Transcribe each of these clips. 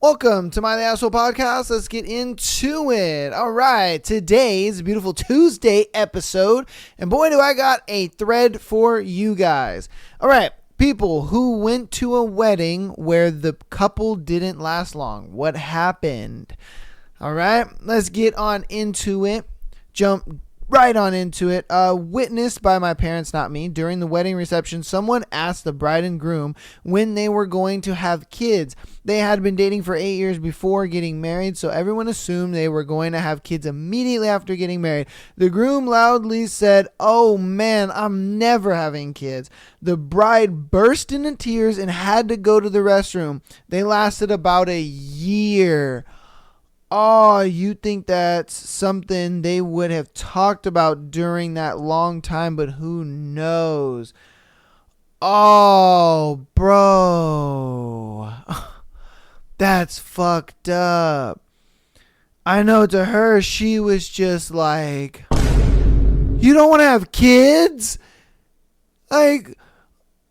Welcome to My The Asshole Podcast. Let's get into it. All right, today's beautiful Tuesday episode, and boy, do I got a thread for you guys. All right, people who went to a wedding where the couple didn't last long. What happened? All right, let's get on into it. Jump right on into it. Witnessed by my parents, not me. During the wedding reception, someone asked the bride and groom when they were going to have kids. They had been dating for 8 years before getting married, so everyone assumed they were going to have kids immediately after getting married. The groom loudly said, "Oh man, I'm never having kids." The bride burst into tears and had to go to the restroom. They lasted about a year. Oh, you think that's something they would have talked about during that long time, but who knows? Oh, bro. That's fucked up. I know to her, she was just like, you don't want to have kids? Like,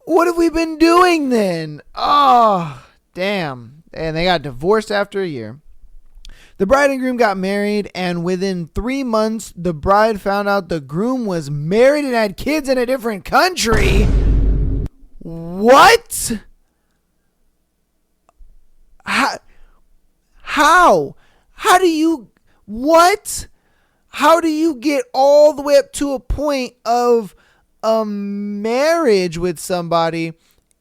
what have we been doing then? Oh, damn. And they got divorced after a year. The bride and groom got married, and within 3 months, the bride found out the groom was married and had kids in a different country. What? How? How do you... What? How do you get all the way up to a point of a marriage with somebody,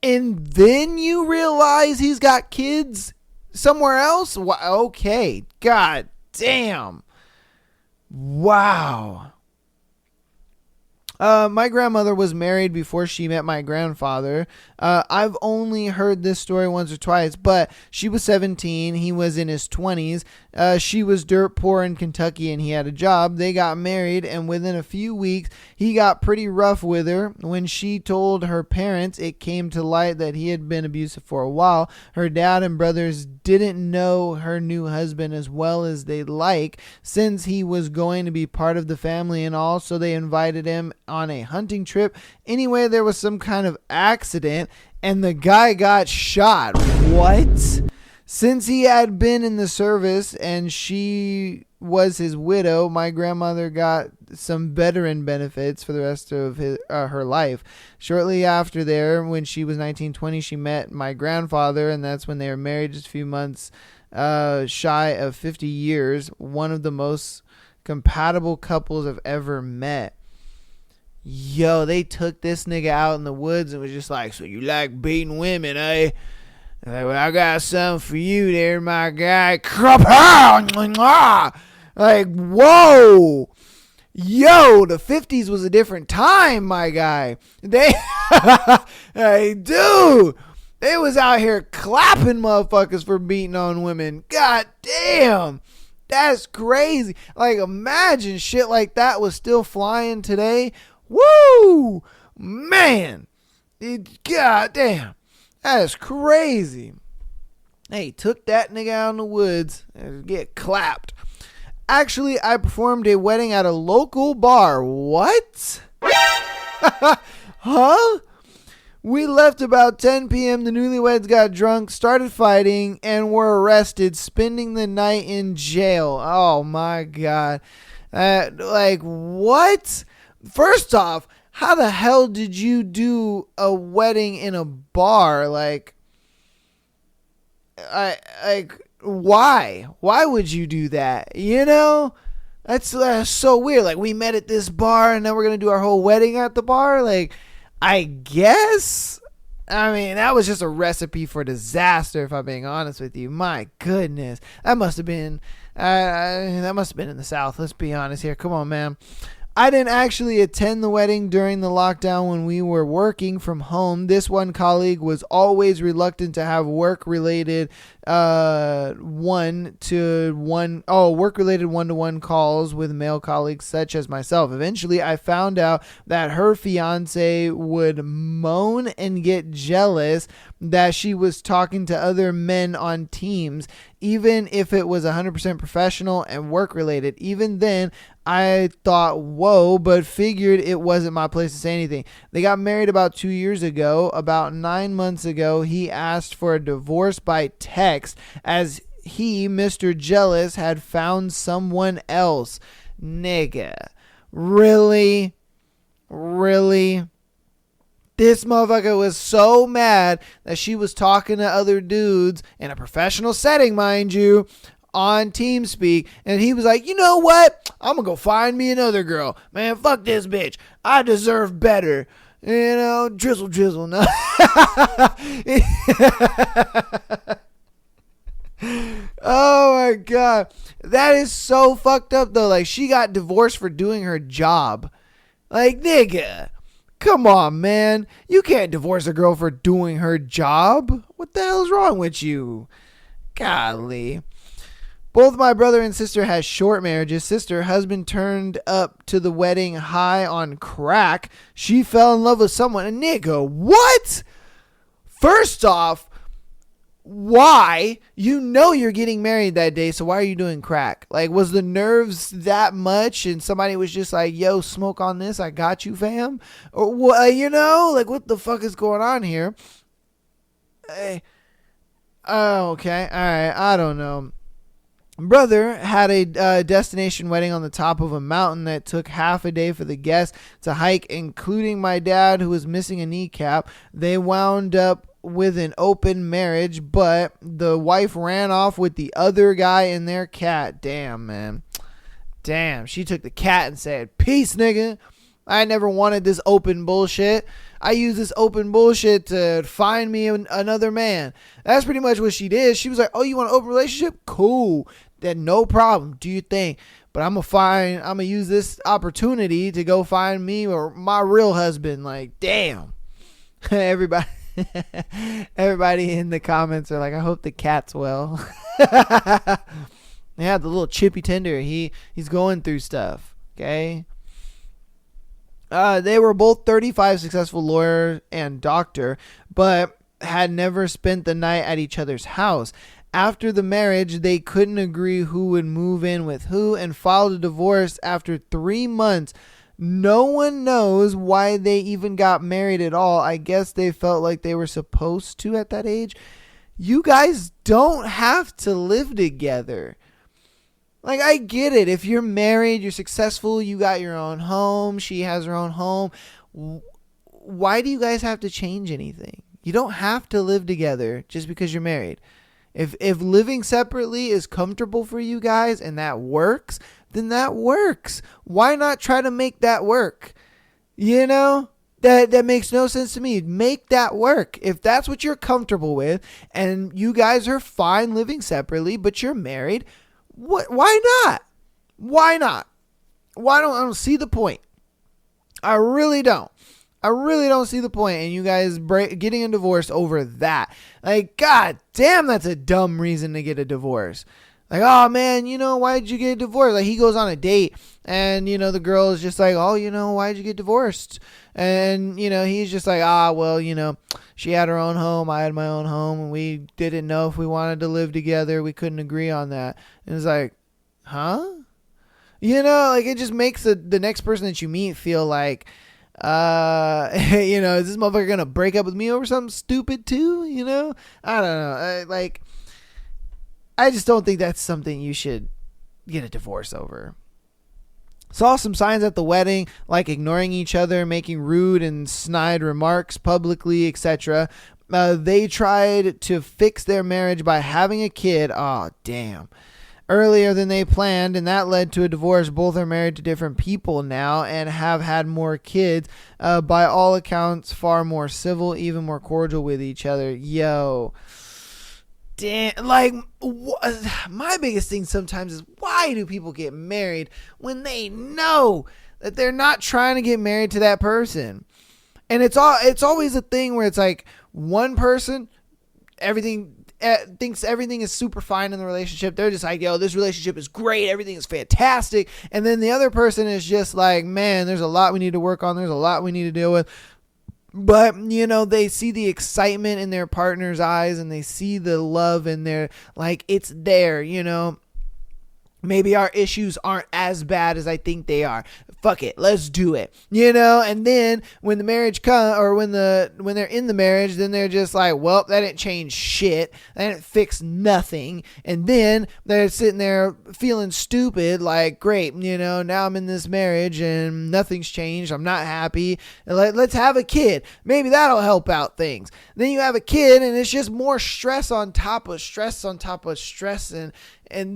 and then you realize he's got kids somewhere else? Okay. God damn. Wow. My grandmother was married before she met my grandfather. I've only heard this story once or twice, but she was 17. He was in his 20s. She was dirt poor in Kentucky and he had a job. They got married, and within a few weeks, he got pretty rough with her. When she told her parents, it came to light that he had been abusive for a while. Her dad and brothers didn't know her new husband as well as they'd like, since he was going to be part of the family and all, so they invited him on a hunting trip. Anyway, there was some kind of accident and the guy got shot. What? Since he had been in the service and she was his widow, my grandmother got some veteran benefits for the rest of her life. Shortly after there, when she was 1920, she met my grandfather, and that's when they were married, just a few months shy of 50 years. One of the most compatible couples I've ever met. Yo, they took this nigga out in the woods and was just like, "So you like beating women, eh?" Like, "Well, I got something for you there, my guy." Like, whoa. Yo, the 50s was a different time, my guy. Hey, dude. They was out here clapping motherfuckers for beating on women. God damn. That's crazy. Like, imagine shit like that was still flying today. Woo! Man. God damn. That is crazy. Hey, took that nigga out in the woods and get clapped. Actually, I performed a wedding at a local bar. What? Huh? We left about 10 p.m. The newlyweds got drunk, started fighting, and were arrested, spending the night in jail. Oh, my God. Like, what? First off, how the hell did you do a wedding in a bar? Like, why? Why would you do that? You know? That's so weird. Like, we met at this bar and then we're going to do our whole wedding at the bar? Like, I guess. I mean, that was just a recipe for disaster, if I'm being honest with you. My goodness. That must have been in the South. Let's be honest here. Come on, man. I didn't actually attend the wedding during the lockdown when we were working from home. This one colleague was always reluctant to have work-related one-to-one calls with male colleagues such as myself. Eventually, I found out that her fiance would moan and get jealous that she was talking to other men on Teams, even if it was 100% professional and work-related. Even then, I thought, whoa, but figured it wasn't my place to say anything. They got married about 2 years ago. About 9 months ago, he asked for a divorce by text. text as he, Mr. Jealous, had found someone else. Nigga. Really? Really? This motherfucker was so mad that she was talking to other dudes in a professional setting, mind you, on TeamSpeak, and he was like, you know what? I'm gonna go find me another girl. Man, fuck this bitch. I deserve better. You know, drizzle, drizzle. No. Oh my God. That is so fucked up though. Like, she got divorced for doing her job. Like, nigga. Come on, man. You can't divorce a girl for doing her job. What the hell is wrong with you? Golly. Both my brother and sister had short marriages. Sister, husband turned up to the wedding high on crack. She fell in love with someone. A nigga, what? First off, why? You know you're getting married that day, so why are you doing crack? Like, was the nerves that much and somebody was just like, yo, smoke on this, I got you, fam? Or what, you know? Like, what the fuck is going on here? Hey. Oh, okay. All right. I don't know. Brother had a destination wedding on the top of a mountain that took half a day for the guests to hike, including my dad, who was missing a kneecap. They wound up with an open marriage, but the wife ran off with the other guy and their cat. Damn, man. Damn. She took the cat and said, peace, nigga. I never wanted this open bullshit. I use this open bullshit to find me another man. That's pretty much what she did. She was like, oh, you want an open relationship? Cool. Then no problem. Do your thing. But I'm going to use this opportunity to go find me or my real husband. Like, damn. Everybody in the comments are like, I hope the cat's well. Yeah, the little chippy tender. He's going through stuff. Okay. They were both 35, successful lawyer and doctor, but had never spent the night at each other's house. After the marriage, they couldn't agree who would move in with who and filed a divorce after 3 months. No one knows why they even got married at all. I guess they felt like they were supposed to at that age. You guys don't have to live together. Like, I get it. If you're married, you're successful, you got your own home, she has her own home. Why do you guys have to change anything? You don't have to live together just because you're married. If living separately is comfortable for you guys and that works, then that works. Why not try to make that work? You know? That makes no sense to me. Make that work. If that's what you're comfortable with and you guys are fine living separately, but you're married, why not? Why not? I don't see the point. I really don't see the point in you guys getting a divorce over that. Like, god damn, that's a dumb reason to get a divorce. Like, oh man, why did you get divorced? Like, he goes on a date and, the girl is just like, oh, why did you get divorced? And, he's just like, well, she had her own home. I had my own home and we didn't know if we wanted to live together. We couldn't agree on that. And it's like, huh? Like, it just makes the next person that you meet feel like, is this motherfucker going to break up with me over something stupid too? I don't know. I just don't think that's something you should get a divorce over. Saw some signs at the wedding, like ignoring each other, making rude and snide remarks publicly, etc. They tried to fix their marriage by having a kid. Oh, damn. Earlier than they planned, and that led to a divorce. Both are married to different people now and have had more kids. By all accounts, far more civil, even more cordial with each other. Yo. Damn, like, my biggest thing sometimes is, why do people get married when they know that they're not trying to get married to that person? And it's always a thing where it's like one person, thinks everything is super fine in the relationship. They're just like, yo, this relationship is great, everything is fantastic. And then the other person is just like, man, there's a lot we need to work on, there's a lot we need to deal with. But, they see the excitement in their partner's eyes and they see the love in their, like, it's there, maybe our issues aren't as bad as I think they are. Fuck it, let's do it. And then when the marriage when they're in the marriage, then they're just like, well, that didn't change shit. That didn't fix nothing. And then they're sitting there feeling stupid, like, great, now I'm in this marriage and nothing's changed. I'm not happy. Let's have a kid. Maybe that'll help out things. Then you have a kid and it's just more stress on top of stress on top of stress, and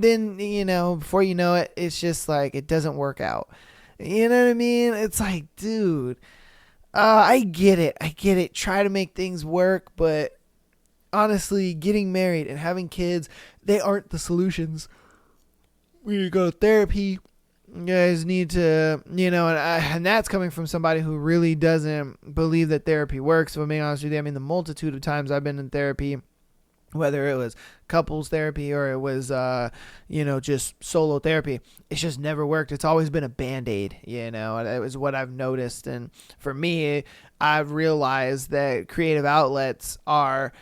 then, before you know it, it's just like it doesn't work out. You know what I mean? It's like, dude, I get it. Try to make things work, but honestly, getting married and having kids, they aren't the solutions. We need to go to therapy. You guys need to, and that's coming from somebody who really doesn't believe that therapy works. If I'm being honest with you, I mean, the multitude of times I've been in therapy, whether it was couples therapy or it was, just solo therapy, it's just never worked. It's always been a Band-Aid, It was what I've noticed. And for me, I've realized that creative outlets are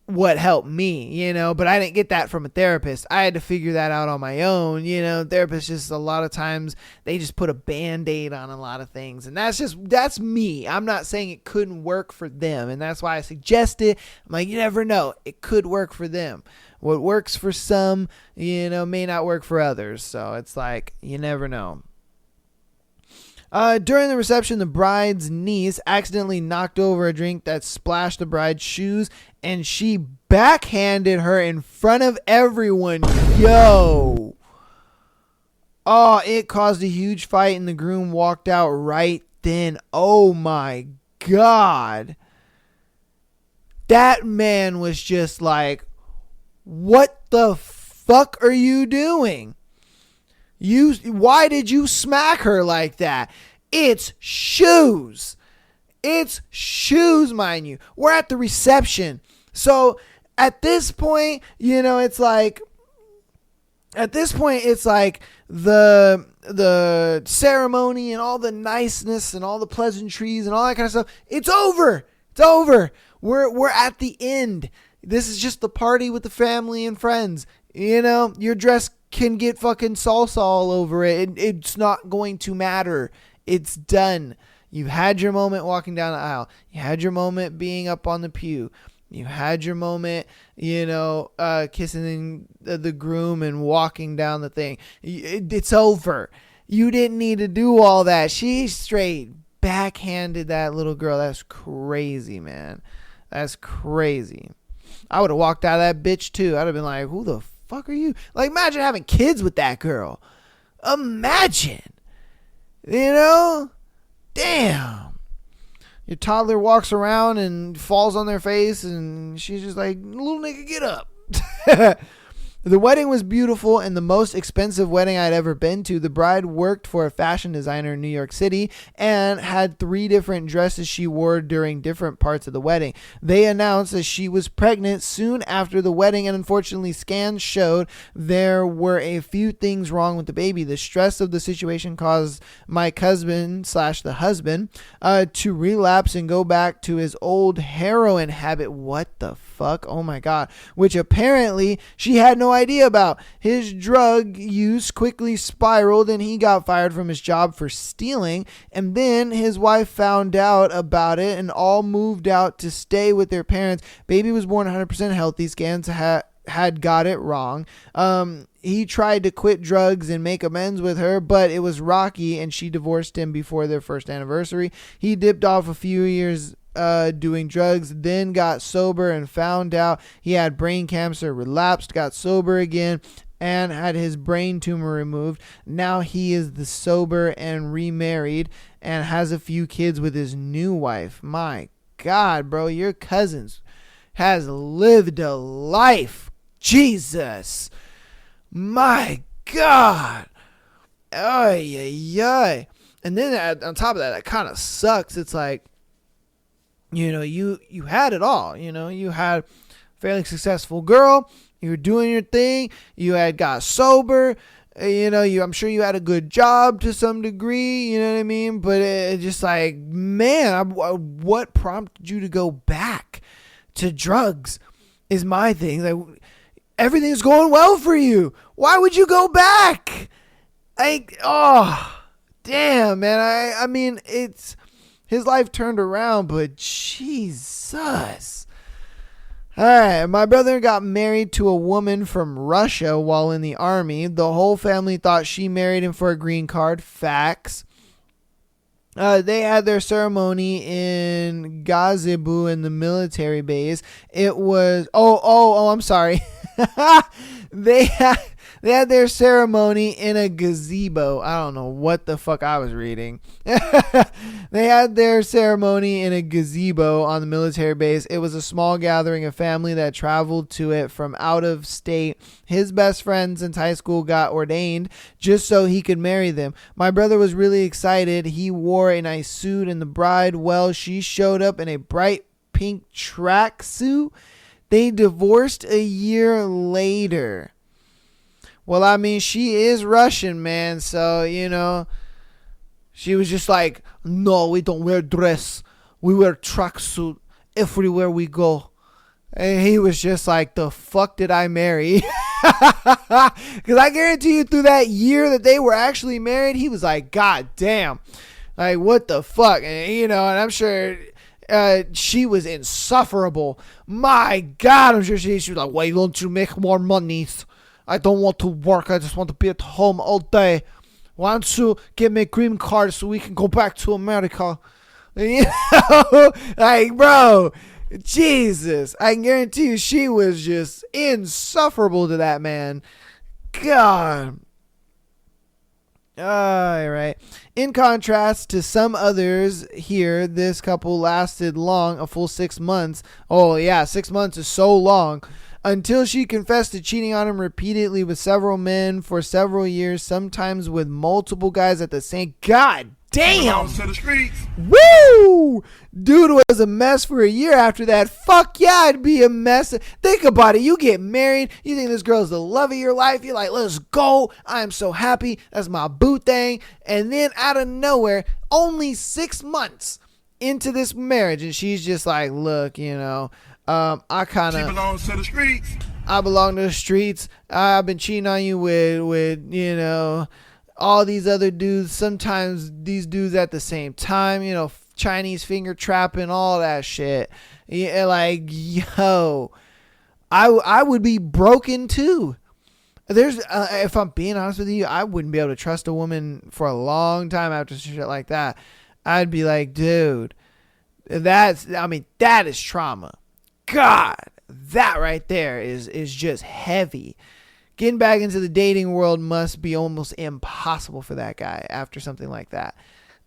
what helped me, but I didn't get that from a therapist. I had to figure that out on my own. Therapists just a lot of times they just put a Band-Aid on a lot of things, and that's me. I'm not saying it couldn't work for them, and that's why I suggest it. I'm like, you never know, it could work for them. What works for some, may not work for others. So it's like, you never know. During the reception, the bride's niece accidentally knocked over a drink that splashed the bride's shoes, and she backhanded her in front of everyone. Yo! Oh, it caused a huge fight, and the groom walked out right then. Oh my God. That man was just like, what the fuck are you doing? Why did you smack her like that? It's shoes. It's shoes, mind you. We're at the reception. So at this point, it's like the ceremony and all the niceness and all the pleasantries and all that kind of stuff. It's over. It's over. We're at the end. This is just the party with the family and friends. Your dress can get fucking salsa all over it. It's not going to matter. It's done. You've had your moment walking down the aisle. You had your moment being up on the pew. You had your moment, kissing the groom and walking down the thing. It's over. You didn't need to do all that. She straight backhanded that little girl. That's crazy, man. That's crazy. I would have walked out of that bitch too. I'd have been like, who the fuck are you? Like, imagine having kids with that girl. Imagine. Damn. Your toddler walks around and falls on their face and she's just like, little nigga, get up. The wedding was beautiful and the most expensive wedding I'd ever been to. The bride worked for a fashion designer in New York City and had 3 different dresses she wore during different parts of the wedding. They announced that she was pregnant soon after the wedding, and unfortunately scans showed there were a few things wrong with the baby. The stress of the situation caused my cousin / the husband to relapse and go back to his old heroin habit. What the fuck? Oh my God. Which apparently she had no idea about. His drug use quickly spiraled and he got fired from his job for stealing, and then his wife found out about it and all moved out to stay with their parents. Baby was born 100% healthy. Scans had got it wrong. He tried to quit drugs and make amends with her, but it was rocky and she divorced him before their first anniversary. He dipped off a few years doing drugs, then got sober and found out he had brain cancer, relapsed, got sober again, and had his brain tumor removed. Now he is the sober and remarried and has a few kids with his new wife. My God, bro, your cousin has lived a life. Jesus. My God. Ay, ay, ay. And then on top of that, kind of sucks. It's like, you had it all. You had a fairly successful girl. You were doing your thing. You had got sober. I'm sure you had a good job to some degree. You know what I mean? But it just like, man, what prompted you to go back to drugs is my thing. Like, everything's going well for you. Why would you go back? Damn, man. I mean, it's his life turned around, but Jesus. All right, my brother got married to a woman from Russia while in the army. The whole family thought she married him for a green card. Facts. They had their ceremony in Gazibu in the military base. It was I'm sorry. They had their ceremony in a gazebo. I don't know what the fuck I was reading. They had their ceremony in a gazebo on the military base. It was a small gathering of family that traveled to it from out of state. His best friends since high school got ordained just so he could marry them. My brother was really excited. He wore a nice suit, and the bride, well, she showed up in a bright pink tracksuit. They divorced a year later. Well, I mean, she is Russian, man. So, she was just like, no, we don't wear dress. We wear tracksuit everywhere we go. And he was just like, the fuck did I marry? Because I guarantee you through that year that they were actually married, he was like, God damn. Like, what the fuck? And, and I'm sure she was insufferable. My God, I'm sure she was like, why don't you make more money? I don't want to work. I just want to be at home all day. Why don't you give me a green card so we can go back to America? Like, bro, Jesus. I can guarantee you she was just insufferable to that man. God. All right. In contrast to some others here, this couple lasted long, a full 6 months. Oh, yeah, 6 months is so long. Until she confessed to cheating on him repeatedly with several men for several years, sometimes with multiple guys at the same. God damn! Woo! Dude was a mess for a year after that. Fuck yeah, I'd be a mess. Think about it. You get married. You think this girl's the love of your life. You're like, let's go. I am so happy. That's my boo thing. And then out of nowhere, only 6 months into this marriage, and she's just like, look, I kind of. She belongs to the streets. I belong to the streets. I've been cheating on you with all these other dudes. Sometimes these dudes at the same time. Chinese finger trapping, all that shit. Yeah, like, yo, I would be broken too. If I'm being honest with you, I wouldn't be able to trust a woman for a long time after shit like that. I'd be like, dude, that is trauma. God, that right there is just heavy. Getting back into the dating world must be almost impossible for that guy after something like that.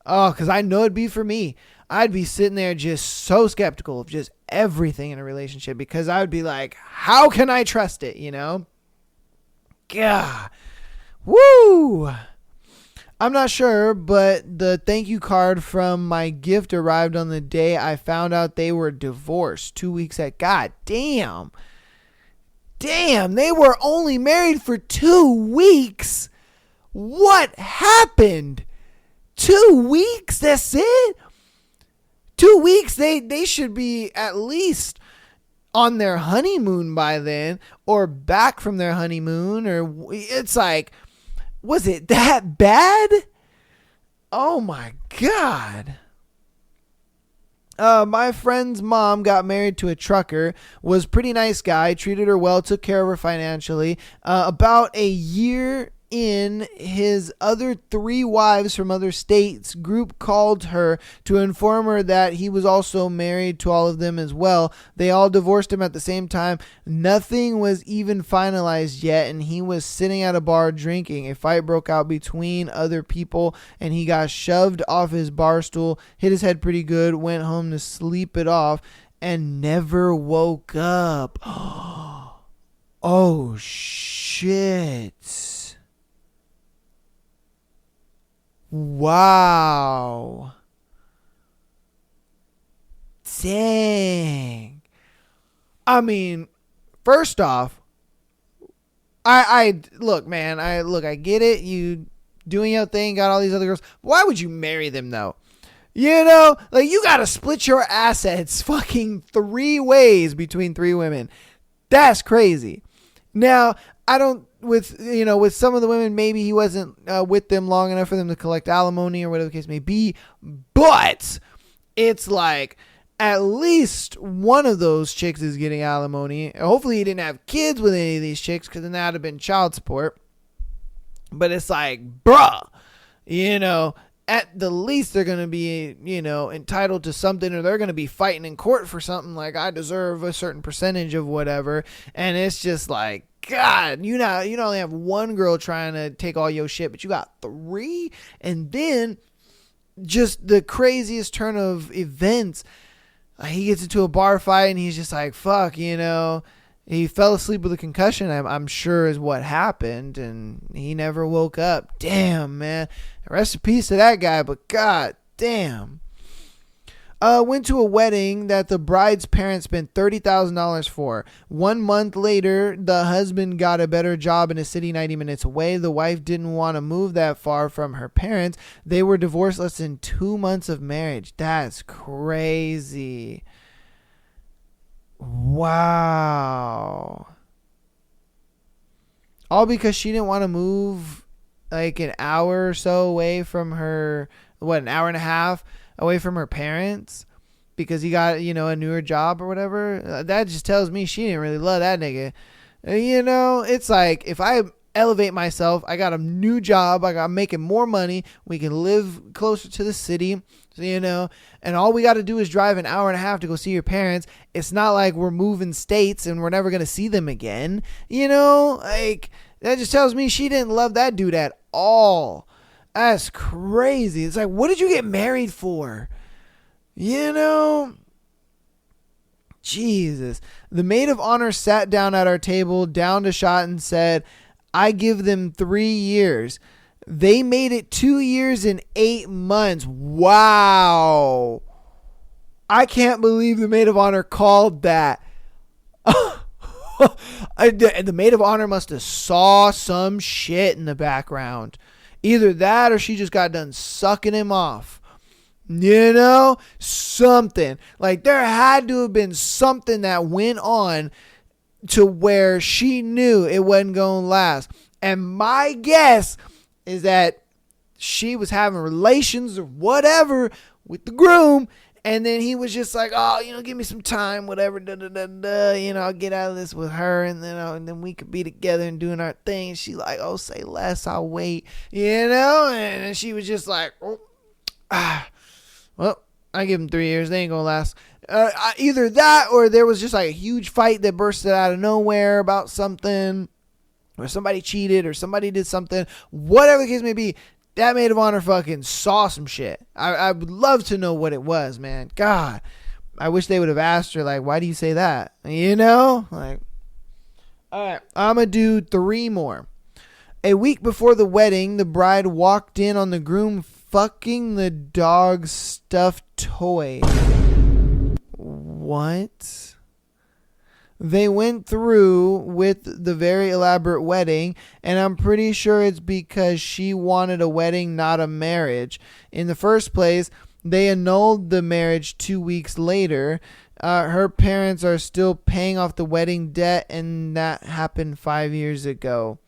Oh, because I know it'd be for me. I'd be sitting there just so skeptical of just everything in a relationship because I would be like, how can I trust it, God. Woo! I'm not sure, but the thank you card from my gift arrived on the day I found out they were divorced. 2 weeks at. God damn. Damn, they were only married for 2 weeks. What happened? 2 weeks? That's it? 2 weeks? They should be at least on their honeymoon by then, or back from their honeymoon, or it's like, was it that bad? Oh my God. My friend's mom got married to a trucker, was pretty nice guy, treated her well, took care of her financially. About a year in, his other 3 wives from other states group called her to inform her that he was also married to all of them as well. They all divorced him at the same time. Nothing was even finalized yet, and he was sitting at a bar drinking. A fight broke out between other people, and he got shoved off his bar stool, hit his head pretty good, went home to sleep it off, and never woke up. Oh, shit. Wow. Dang. I mean, first off, I look, man, I get it. You doing your thing, got all these other girls. Why would you marry them though? Like, you got to split your assets fucking 3 ways between 3 women. That's crazy. Now, I don't, with some of the women, maybe he wasn't with them long enough for them to collect alimony or whatever the case may be. But it's like at least one of those chicks is getting alimony. Hopefully he didn't have kids with any of these chicks, because then that would have been child support. But it's like, bruh, at the least they're going to be, entitled to something, or they're going to be fighting in court for something, like I deserve a certain percentage of whatever. And it's just like, God, you not only have one girl trying to take all your shit, but you got three. And then just the craziest turn of events. He gets into a bar fight and he's just like, fuck, he fell asleep with a concussion, I'm sure is what happened, and he never woke up. Damn, man. Rest in peace to that guy, but god damn. Went to a wedding that the bride's parents spent $30,000 for. 1 month later, the husband got a better job in a city 90 minutes away. The wife didn't want to move that far from her parents. They were divorced less than 2 months of marriage. That's crazy. Wow. All because she didn't want to move like an hour or so away from her, an hour and a half away from her parents, because he got, a newer job or whatever. That just tells me she didn't really love that nigga. It's like, if I elevate myself, I got a new job, I'm making more money, we can live closer to the city, and all we got to do is drive an hour and a half to go see your parents. It's not like we're moving states and we're never going to see them again. Like, that just tells me she didn't love that dude at all. That's crazy. It's like, what did you get married for? Jesus. The maid of honor sat down at our table, downed a shot, and said, I give them 3 years. They made it 2 years and 8 months. Wow. I can't believe the maid of honor called that. The maid of honor must have saw some shit in the background. Either that or she just got done sucking him off. Something. Like, there had to have been something that went on to where she knew it wasn't going to last. And my guess is that she was having relations or whatever with the groom, and then he was just like, oh, give me some time, whatever, I'll get out of this with her, and then we could be together and doing our thing. And she like, oh, say less, I'll wait, and she was just like, well, I give him 3 years, they ain't gonna last. Either that, or there was just like a huge fight that bursted out of nowhere about something, or somebody cheated, or somebody did something, whatever the case may be. That maid of honor fucking saw some shit. I would love to know what it was, man. God, I wish they would have asked her, like, why do you say that? Like, all right, I'm going to do 3 more. A week before the wedding, the bride walked in on the groom fucking the dog's stuffed toy. What? They went through with the very elaborate wedding, and I'm pretty sure it's because she wanted a wedding, not a marriage. In the first place, they annulled the marriage 2 weeks later. Her parents are still paying off the wedding debt, and that happened 5 years ago.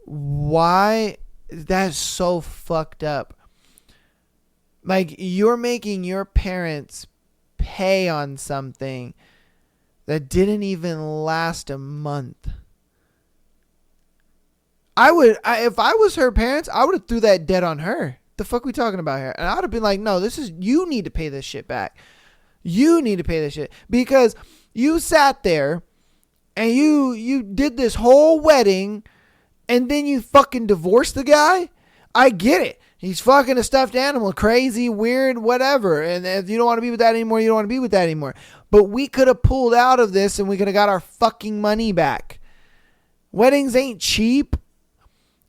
Why? That's so fucked up. Like, you're making your parents pay on something that didn't even last a month. If I was her parents, I would have threw that debt on her. The fuck we talking about here? And I would have been like, no, you need to pay this shit back. You need to pay this shit, because you sat there and you did this whole wedding, and then you fucking divorced the guy. I get it. He's fucking a stuffed animal, crazy, weird, whatever. And if you don't want to be with that anymore, you don't want to be with that anymore. But we could have pulled out of this and we could have got our fucking money back. Weddings ain't cheap.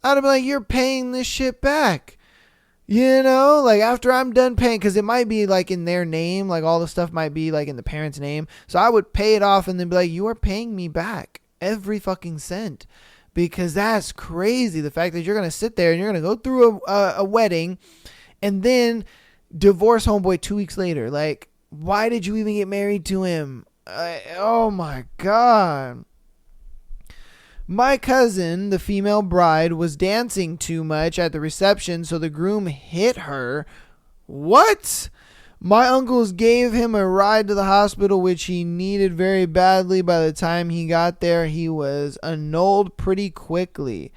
I'd have been like, you're paying this shit back. Like, after I'm done paying, because it might be like in their name, like all the stuff might be like in the parent's name. So I would pay it off and then be like, you are paying me back every fucking cent. Because that's crazy. The fact that you're going to sit there and you're going to go through a wedding and then divorce homeboy 2 weeks later. Like, why did you even get married to him? Oh my God. My cousin, the female bride, was dancing too much at the reception, so the groom hit her. What? My uncles gave him a ride to the hospital, which he needed very badly. By the time he got there, he was annulled pretty quickly.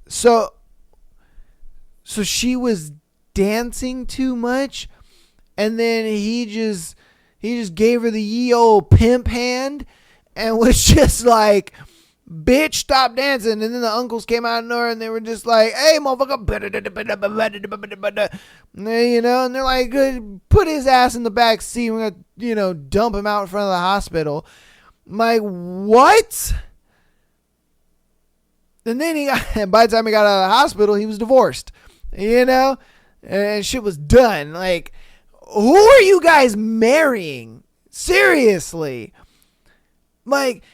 So she was dancing too much, and then he just gave her the ye old pimp hand and was just like, bitch, stop dancing. And then the uncles came out of nowhere and they were just like, hey, motherfucker. You know, and they're like, put his ass in the back seat. We're going to, dump him out in front of the hospital. I'm like, what? And then by the time he got out of the hospital, he was divorced, and shit was done. Like, who are you guys marrying? Seriously. Like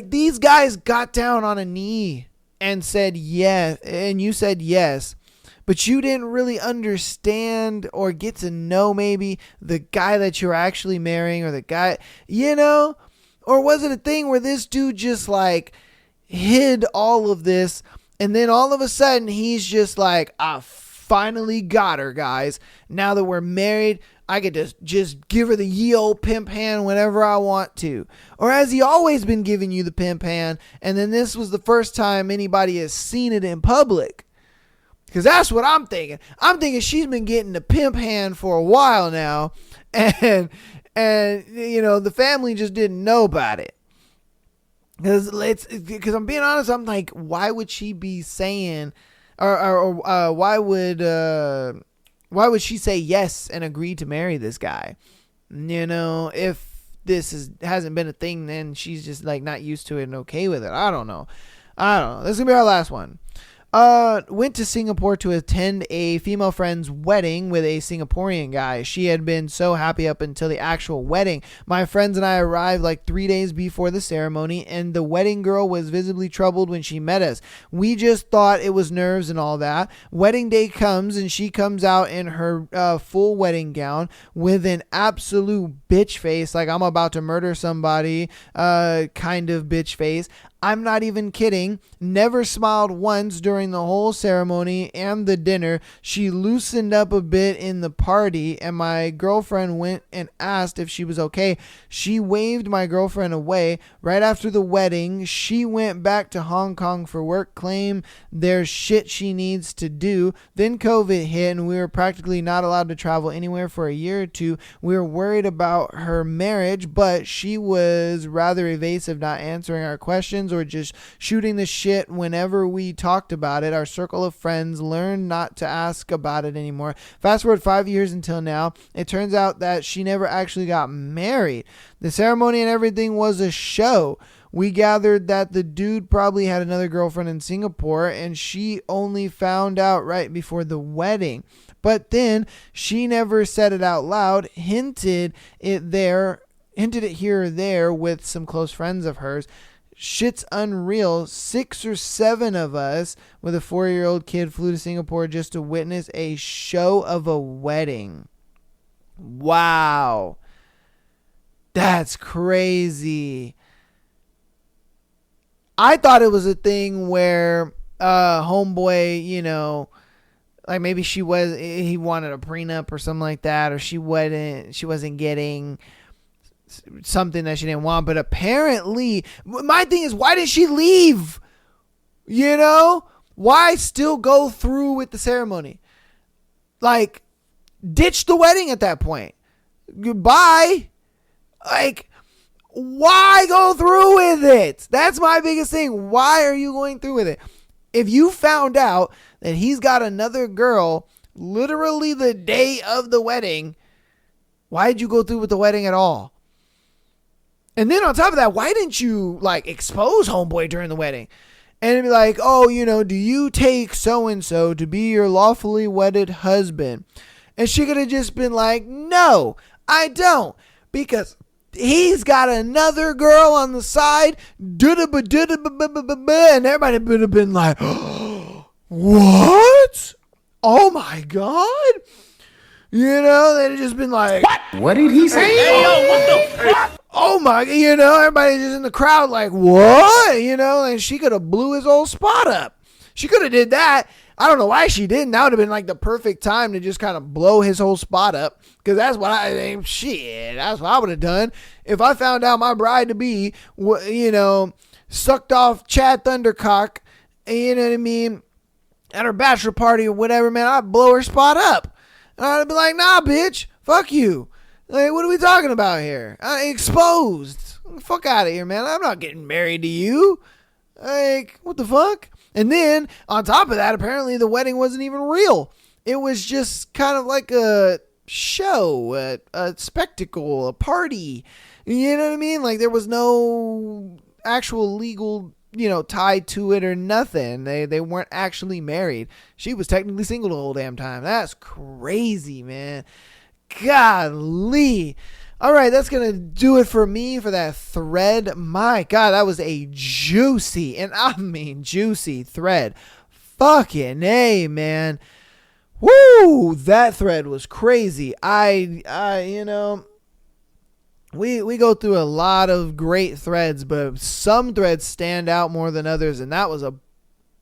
these guys got down on a knee and said yes, and you said yes, but you didn't really understand or get to know maybe the guy that you're actually marrying, or the guy, or was it a thing where this dude just like hid all of this, and then all of a sudden he's just like, I finally got her, guys. Now that we're married, I get to just give her the ye old pimp hand whenever I want to. Or has he always been giving you the pimp hand, and then this was the first time anybody has seen it in public? Because that's what I'm thinking. I'm thinking she's been getting the pimp hand for a while now, and the family just didn't know about it. Because I'm being honest, I'm like, why would she be saying, or why would she say yes and agree to marry this guy? If this hasn't been a thing, then she's just like not used to it and okay with it. I don't know. This is gonna be our last one. Went to Singapore to attend a female friend's wedding with a Singaporean guy. She had been so happy up until the actual wedding. My friends and I arrived like 3 days before the ceremony, and the wedding girl was visibly troubled when she met us. We just thought it was nerves and all that. Wedding day comes, and she comes out in her full wedding gown with an absolute bitch face, like I'm about to murder somebody kind of bitch face. I'm not even kidding. Never smiled once during the whole ceremony and the dinner. She loosened up a bit in the party, and my girlfriend went and asked if she was okay. She waved my girlfriend away. Right after the wedding, she went back to Hong Kong for work, claimed there's shit she needs to do. Then COVID hit, and we were practically not allowed to travel anywhere for a year or two. We were worried about her marriage, but she was rather evasive, not answering our questions or just shooting the shit whenever we talked about it. Our circle of friends learned not to ask about it anymore. Fast forward 5 years until now. It turns out that she never actually got married. The ceremony and everything was a show. We gathered that the dude probably had another girlfriend in Singapore, and she only found out right before the wedding. But then she never said it out loud, hinted it here or there with some close friends of hers. Shit's unreal. 6 or 7 of us with a 4-year-old kid flew to Singapore just to witness a show of a wedding. Wow. That's crazy. I thought it was a thing where homeboy, like maybe he wanted a prenup or something like that, or she wasn't getting something that she didn't want. But apparently, my thing is, why did she leave? Why still go through with the ceremony? Like, ditch the wedding at that point. Goodbye. Like, why go through with it? That's my biggest thing. Why are you going through with it? If you found out that he's got another girl literally the day of the wedding, why did you go through with the wedding at all? And then on top of that, why didn't you expose homeboy during the wedding? And it'd be like, oh, do you take so-and-so to be your lawfully wedded husband? And she could have just been like, no, I don't. Because he's got another girl on the side. And everybody would have been like, what? Oh my God. They'd have just been like, what did he say? Hey, yo, what the fuck? oh my, everybody's just in the crowd like, what? And she could have blew his whole spot up. She could have did that. I don't know why she didn't. That would have been like the perfect time to just kind of blow his whole spot up. Because that's what that's what I would have done. If I found out my bride to be, sucked off Chad Thundercock, you know what I mean, at her bachelor party or whatever, man, I'd blow her spot up. And I'd be like, nah, bitch, fuck you. Like, what are we talking about here? Exposed. Fuck out of here, man. I'm not getting married to you. Like, what the fuck? And then, on top of that, apparently the wedding wasn't even real. It was just kind of like a show, a spectacle, a party. You know what I mean? Like, there was no actual legal, tied to it or nothing. They weren't actually married. She was technically single the whole damn time. That's crazy, man. Golly. All right, that's going to do it for me for that thread. My God, that was a juicy, and I mean juicy thread. Fucking A, man. Woo, that thread was crazy. We go through a lot of great threads, but some threads stand out more than others, and that was a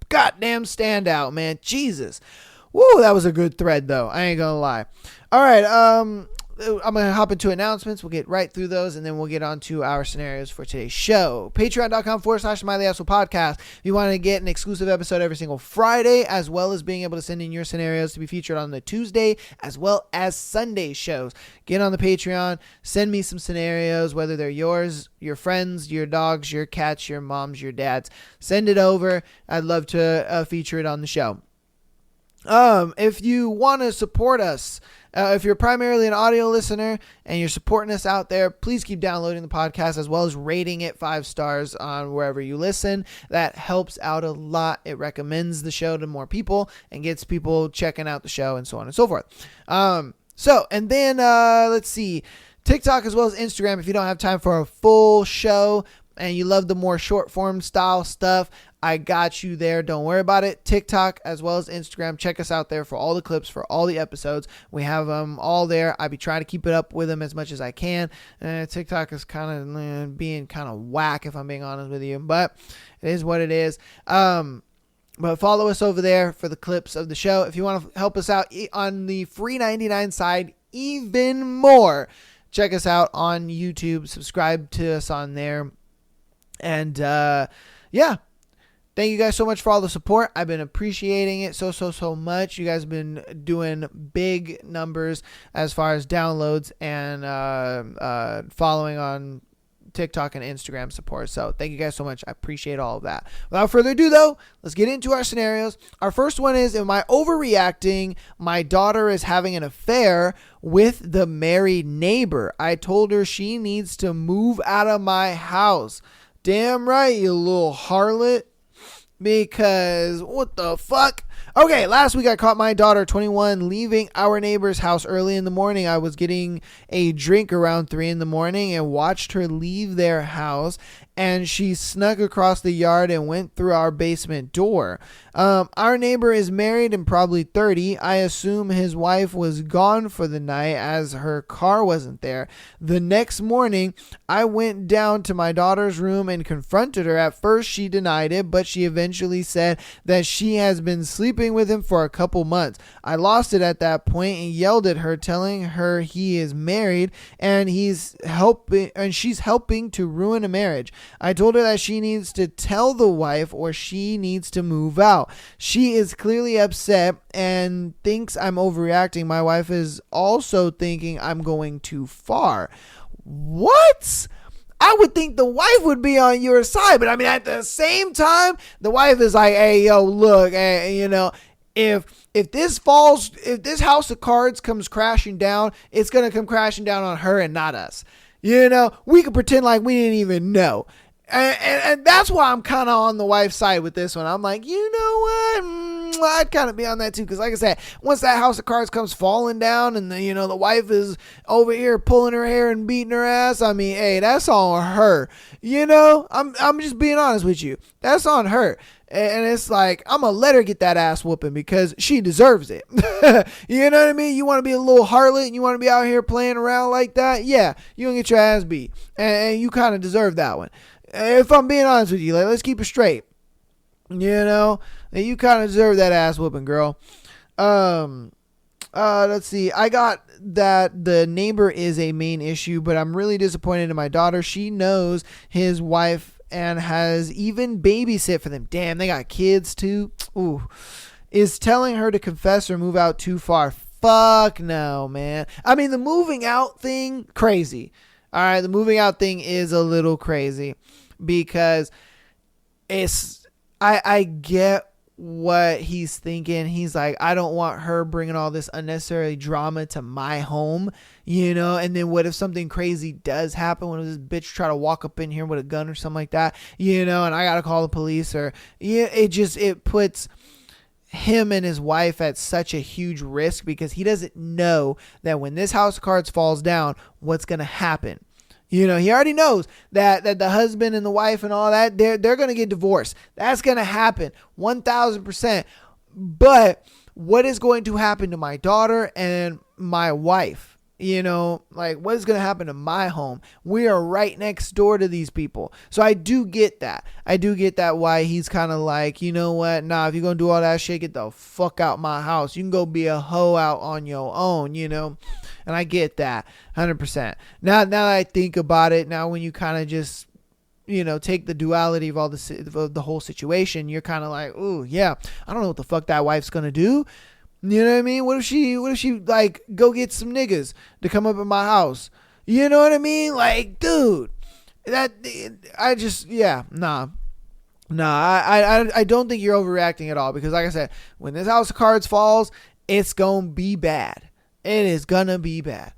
goddamn standout, man. Jesus. Woo, that was a good thread, though. I ain't gonna lie. All right, I'm going to hop into announcements. We'll get right through those, and then we'll get on to our scenarios for today's show. Patreon.com/SmileyAssholePodcast. If you want to get an exclusive episode every single Friday, as well as being able to send in your scenarios to be featured on the Tuesday, as well as Sunday shows. Get on the Patreon. Send me some scenarios, whether they're yours, your friends, your dogs, your cats, your moms, your dads. Send it over. I'd love to feature it on the show. If you want to support us, if you're primarily an audio listener and you're supporting us out there, please keep downloading the podcast as well as rating it 5 stars on wherever you listen. That helps out a lot. It recommends the show to more people and gets people checking out the show and so on and so forth. And then let's see, TikTok as well as Instagram. If you don't have time for a full show and you love the more short form style stuff, I got you there. Don't worry about it. TikTok as well as Instagram. Check us out there for all the clips, for all the episodes. We have them all there. I be trying to keep it up with them as much as I can. TikTok is kind of being kind of whack, if I'm being honest with you, but it is what it is. But follow us over there for the clips of the show. If you want to help us out on the free 99 side even more, check us out on YouTube. Subscribe to us on there. And yeah. Thank you guys so much for all the support. I've been appreciating it so much. You guys have been doing big numbers as far as downloads and following on TikTok and Instagram support. So thank you guys so much. I appreciate all of that. Without further ado, though, let's get into our scenarios. Our first one is, am I overreacting? My daughter is having an affair with the married neighbor. I told her she needs to move out of my house. Damn right, you little harlot. Because what the fuck? Okay, last week I caught my daughter, 21, leaving our neighbor's house early in the morning. I was getting a drink around 3 in the morning and watched her leave their house, and she snuck across the yard and went through our basement door. Our neighbor is married and probably 30. I assume his wife was gone for the night as her car wasn't there. The next morning, I went down to my daughter's room and confronted her. At first, she denied it, but she eventually said that she has been sleeping with him for a couple months. I lost it at that point and yelled at her, telling her he is married and she's helping to ruin a marriage. I told her that she needs to tell the wife or she needs to move out. She is clearly upset and thinks I'm overreacting. My wife is also thinking I'm going too far. What? I would think the wife would be on your side, but I mean, at the same time, the wife is like, hey, yo, look, hey, if this house of cards comes crashing down, it's going to come crashing down on her and not us. We could pretend like we didn't even know. And that's why I'm kind of on the wife's side with this one. I'm like, you know what? I'd kind of be on that too. Because like I said, once that house of cards comes falling down and the wife is over here pulling her hair and beating her ass. I mean, hey, that's on her. I'm just being honest with you. That's on her. And it's like, I'm going to let her get that ass whooping because she deserves it. You know what I mean? You want to be a little harlot and you want to be out here playing around like that? Yeah, you're going to get your ass beat. And you kind of deserve that one. If I'm being honest with you, like, let's keep it straight. You know, you kind of deserve that ass whooping, girl. Let's see. I got that the neighbor is a main issue, but I'm really disappointed in my daughter. She knows his wife and has even babysit for them. Damn, they got kids too. Ooh. Is telling her to confess or move out too far. Fuck no, man. I mean, the moving out thing, crazy. All right, the moving out thing is a little crazy because I get what he's thinking. He's like, I don't want her bringing all this unnecessary drama to my home, you know, and then what if something crazy does happen? When this bitch try to walk up in here with a gun or something like that, you know, and I gotta call the police, or yeah, it puts him and his wife at such a huge risk because he doesn't know that when this house of cards falls down, what's gonna happen. You know, he already knows that the husband and the wife and all that, they're going to get divorced. That's going to happen 1,000%. But what is going to happen to my daughter and my wife? You know, like, what is going to happen to my home? We are right next door to these people. So I do get that. I do get that why he's kind of like, you know what? Nah, if you're going to do all that shit, get the fuck out my house. You can go be a hoe out on your own, you know? And I get that 100%. Now that I think about it, now when you kind of just, you know, take the duality of all the whole situation, you're kind of like, ooh, yeah, I don't know what the fuck that wife's going to do. You know what I mean? What if she like go get some niggas to come up in my house? You know what I mean? Like, dude, I don't think you're overreacting at all because like I said, when this house of cards falls, it's going to be bad. It is going to be bad.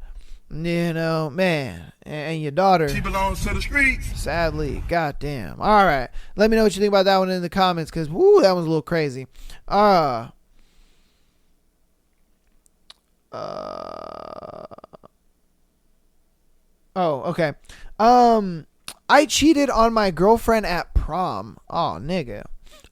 You know, man, and your daughter, she belongs to the streets. Sadly, goddamn. All right. Let me know what you think about that one in the comments because, woo, that one's a little crazy. Okay. I cheated on my girlfriend at prom. Oh, nigga.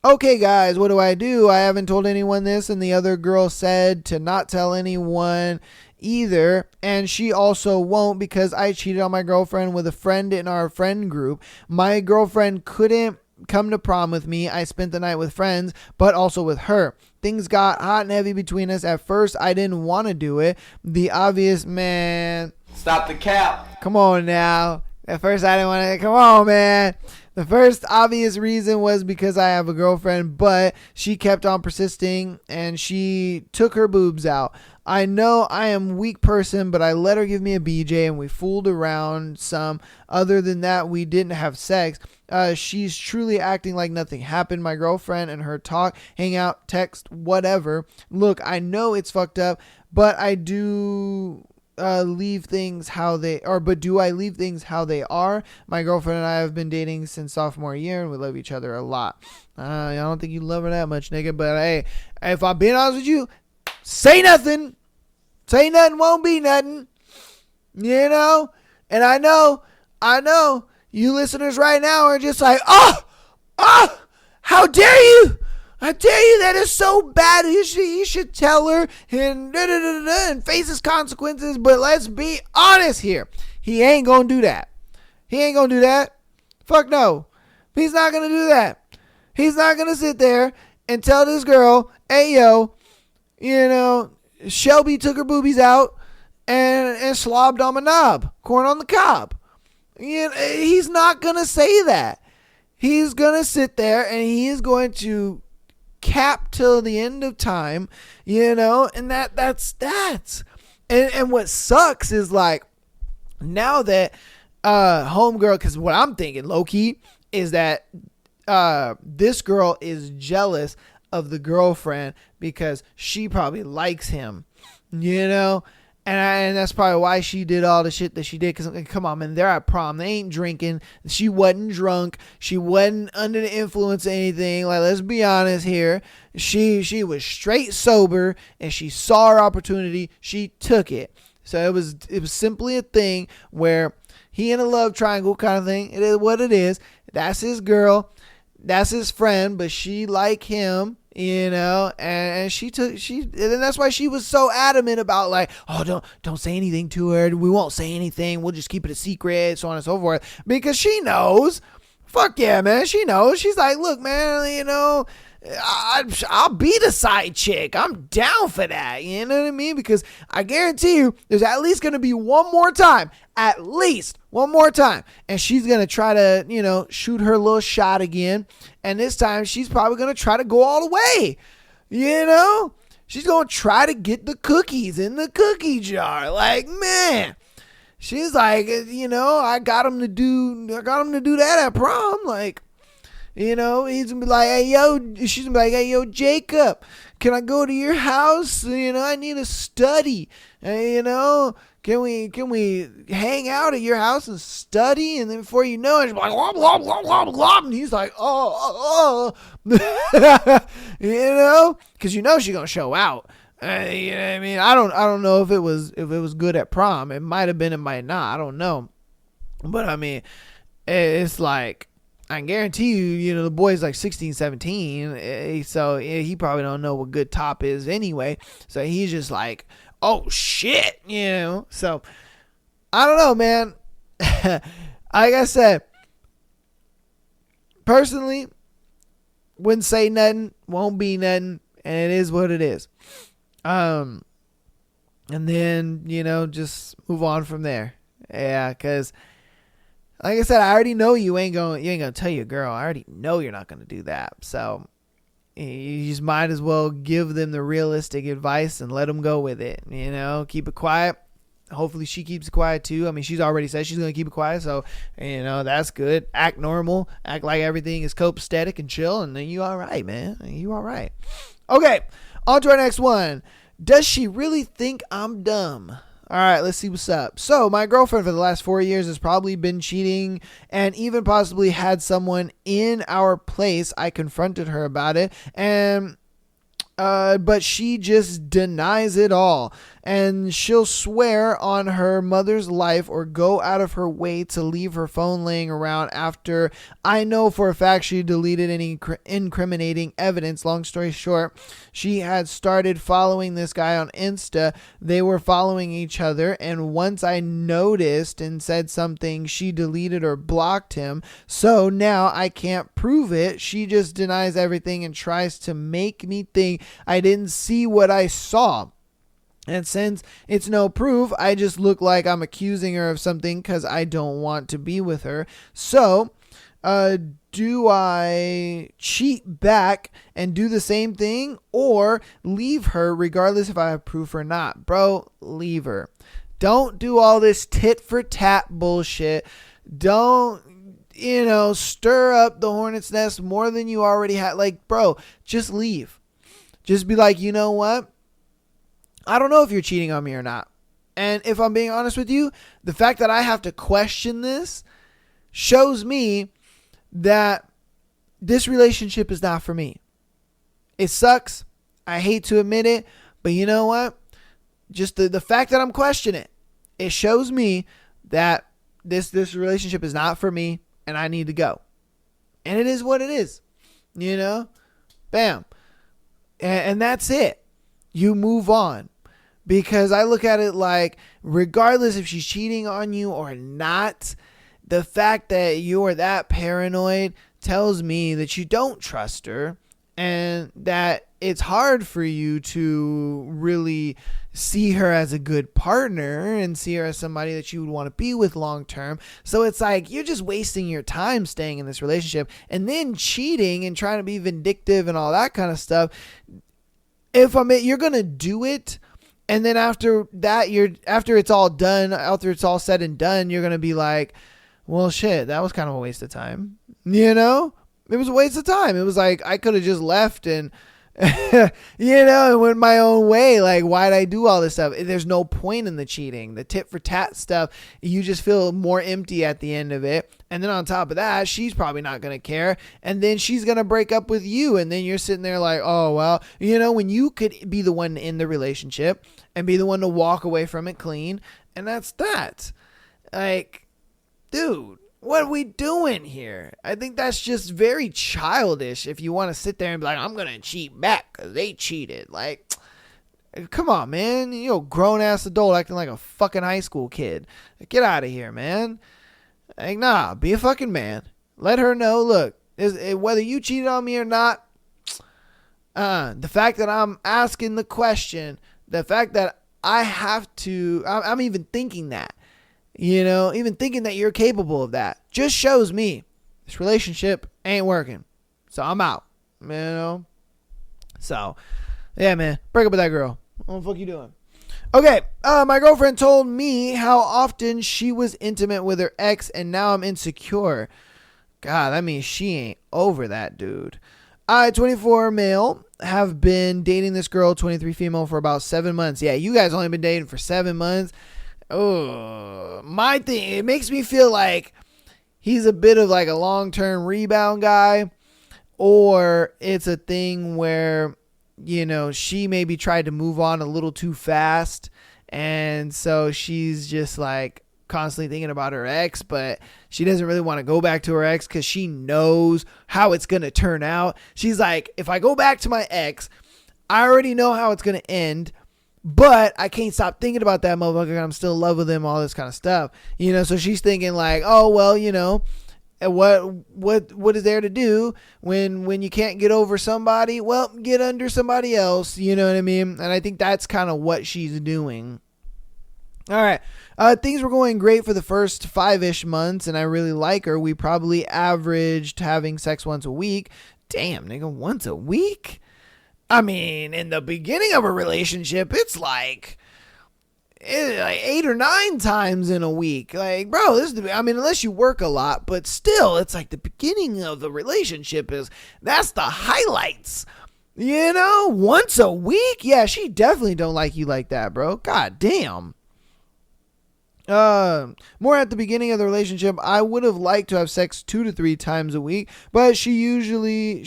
Okay, guys, what do? I haven't told anyone this, and the other girl said to not tell anyone either, and she also won't because I cheated on my girlfriend with a friend in our friend group. My girlfriend couldn't come to prom with me. I spent the night with friends, but also with her. Things got hot and heavy between us. At first, I didn't want to do it. The obvious, man. Stop the cap. Come on now. At first, I didn't want to. Come on, man. The first obvious reason was because I have a girlfriend, but she kept on persisting and she took her boobs out. I know I am a weak person, but I let her give me a BJ and we fooled around some. Other than that, we didn't have sex. She's truly acting like nothing happened. My girlfriend and her talk, hang out, text, whatever. Look, I know it's fucked up, but I do leave things how they are. But do I leave things how they are? My girlfriend and I have been dating since sophomore year, and we love each other a lot. I don't think you love her that much, nigga. But hey, if I'm being honest with you, say nothing. Say nothing won't be nothing. You know? And I know you listeners right now are just like, oh, how dare you? I dare you, that is so bad. You should tell her and face his consequences. But let's be honest here. He ain't going to do that. He ain't going to do that. Fuck no. He's not going to do that. He's not going to sit there and tell this girl, hey, yo, you know, Shelby took her boobies out and slobbed on my knob. Corn on the cob. You know, he's not going to say that. He's going to sit there and he is going to cap till the end of time, you know, and that's and what sucks is like now that homegirl, because what I'm thinking low-key is that this girl is jealous of the girlfriend because she probably likes him, you know. And that's probably why she did all the shit that she did. Because, come on, man, they're at prom. They ain't drinking. She wasn't drunk. She wasn't under the influence of anything. Like, let's be honest here. She was straight sober, and she saw her opportunity. She took it. So it was simply a thing where he in a love triangle kind of thing. It is what it is. That's his girl. that's his friend, but she like him, and and that's why she was so adamant about like, oh, don't say anything to her. We won't say anything. We'll just keep it a secret, so on and so forth, because she knows. Fuck yeah, man. She knows. She's like, look, man, I'll be the side chick. I'm down for that. You know what I mean? Because I guarantee you there's at least going to be one more time. At least one more time. And she's going to try to, shoot her little shot again. And this time she's probably going to try to go all the way. She's going to try to get the cookies in the cookie jar. Like, man. She's like, I got him to do that at prom. Like, he's gonna be like, she's gonna be like, hey, yo, Jacob, can I go to your house? I need a study. Can we hang out at your house and study? And then before you know it, she's like, blah, blah, blah, blah, blah. And he's like, oh. Because she's gonna show out. I mean, I don't know if it was good at prom. It might have been, it might not. I don't know. But I mean, it's like, I can guarantee you, the boy's like 16, 17. So he probably don't know what good top is anyway. So he's just like, oh shit, So I don't know, man. Like I said, personally, wouldn't say nothing, won't be nothing, and it is what it is. And then, just move on from there. Yeah, because like I said, I already know you ain't gonna tell your girl. I already know you're not gonna do that. So you just might as well give them the realistic advice and let them go with it. Keep it quiet. Hopefully she keeps it quiet too. I mean, she's already said she's gonna keep it quiet, so that's good. Act normal. Act like everything is copacetic and chill, and then you all right, man. You all right. Okay. On to our next one. Does she really think I'm dumb? All right, let's see what's up. So my girlfriend for the last 4 years has probably been cheating and even possibly had someone in our place. I confronted her about it, and but she just denies it all. And she'll swear on her mother's life or go out of her way to leave her phone laying around after I know for a fact she deleted any incriminating evidence. Long story short, she had started following this guy on Insta. They were following each other, and once I noticed and said something, she deleted or blocked him. So now I can't prove it. She just denies everything and tries to make me think I didn't see what I saw. And since it's no proof, I just look like I'm accusing her of something because I don't want to be with her. So, do I cheat back and do the same thing or leave her regardless if I have proof or not? Bro, leave her. Don't do all this tit for tat bullshit. Don't, stir up the hornet's nest more than you already had. Like, bro, just leave. Just be like, you know what? I don't know if you're cheating on me or not. And if I'm being honest with you, the fact that I have to question this shows me that this relationship is not for me. It sucks. I hate to admit it. But you know what? Just the fact that I'm questioning it shows me that this relationship is not for me and I need to go. And it is what it is. Bam. And that's it. You move on. Because I look at it like, regardless if she's cheating on you or not, the fact that you're that paranoid tells me that you don't trust her and that it's hard for you to really see her as a good partner and see her as somebody that you would want to be with long term. So it's like you're just wasting your time staying in this relationship and then cheating and trying to be vindictive and all that kind of stuff. You're going to do it. And then after that, after it's all done, after it's all said and done, you're going to be like, well, shit, that was kind of a waste of time. It was a waste of time. It was like, I could have just left and, and went my own way. Like, why'd I do all this stuff? There's no point in the cheating, the tit for tat stuff. You just feel more empty at the end of it. And then on top of that, she's probably not going to care. And then she's going to break up with you. And then you're sitting there like, oh, well, when you could be the one in the relationship and be the one to walk away from it clean. And that's that. Like, dude, what are we doing here? I think that's just very childish if you want to sit there and be like, I'm going to cheat back because they cheated. Like, come on, man. You know, grown-ass adult acting like a fucking high school kid. Get out of here, man. Like, nah, be a fucking man. Let her know, look, whether you cheated on me or not, the fact that I'm asking the question, the fact that I have to, I'm even thinking that, you know, even thinking that you're capable of that just shows me this relationship ain't working. So I'm out, you know? So, yeah, man, break up with that girl. What the fuck you doing? Okay, my girlfriend told me how often she was intimate with her ex, and now I'm insecure. God, that means she ain't over that dude. I, 24 male, have been dating this girl, 23 female, for about 7 months. Yeah, you guys only been dating for 7 months. Oh, my thing, it makes me feel like he's a bit of like a long-term rebound guy, or it's a thing where, you know, she maybe tried to move on a little too fast, and so she's just like constantly thinking about her ex, but she doesn't really want to go back to her ex because she knows how it's going to turn out. She's like, if I go back to my ex, I already know how it's going to end, but I can't stop thinking about that motherfucker. I'm still in love with him, all this kind of stuff, you know. So she's thinking like, oh well, you know, what is there to do when you can't get over somebody? Well, get under somebody else, you know what I mean? And I think that's kind of what she's doing. All right. Things were going great for the first 5-ish months, and I really like her. We probably averaged having sex once a week. Damn, nigga, once a week? I mean, in the beginning of a relationship, it's like 8 or 9 times in a week. Like, bro, I mean, unless you work a lot, but still, it's like the beginning of the relationship that's the highlights. You know, once a week? Yeah, she definitely don't like you like that, bro. God damn. More at the beginning of the relationship, I would have liked to have sex 2 to 3 times a week, but she's usually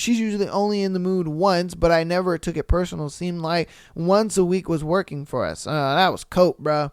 only in the mood once, but I never took it personal. Seemed like once a week was working for us. That was cope, bro.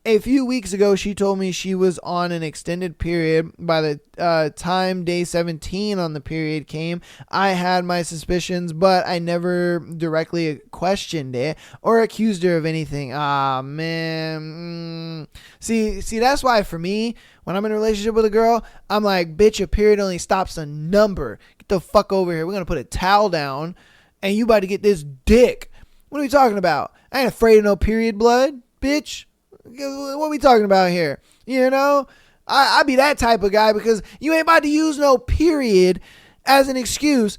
A few weeks ago, she told me she was on an extended period. By the time day 17 on the period came, I had my suspicions, but I never directly questioned it or accused her of anything. Ah, man. See, that's why for me, when I'm in a relationship with a girl, I'm like, bitch, a period only stops a number. Get the fuck over here. We're going to put a towel down, and you about to get this dick. What are we talking about? I ain't afraid of no period blood. Bitch, what are we talking about here? You know, I be that type of guy because you ain't about to use no period as an excuse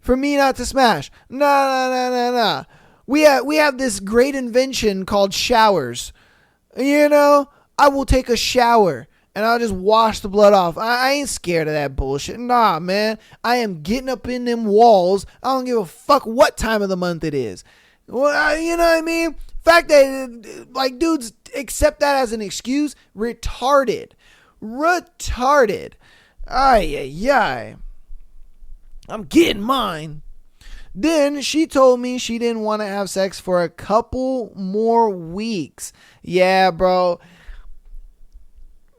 for me not to smash. Nah. We have this great invention called showers. You know, I will take a shower and I'll just wash the blood off. I ain't scared of that bullshit. Nah, man. I am getting up in them walls. I don't give a fuck what time of the month it is. Well, you know what I mean? Fact that, like, dudes accept that as an excuse, retarded. Ay. I'm getting mine. Then she told me she didn't want to have sex for a couple more weeks. Yeah, bro.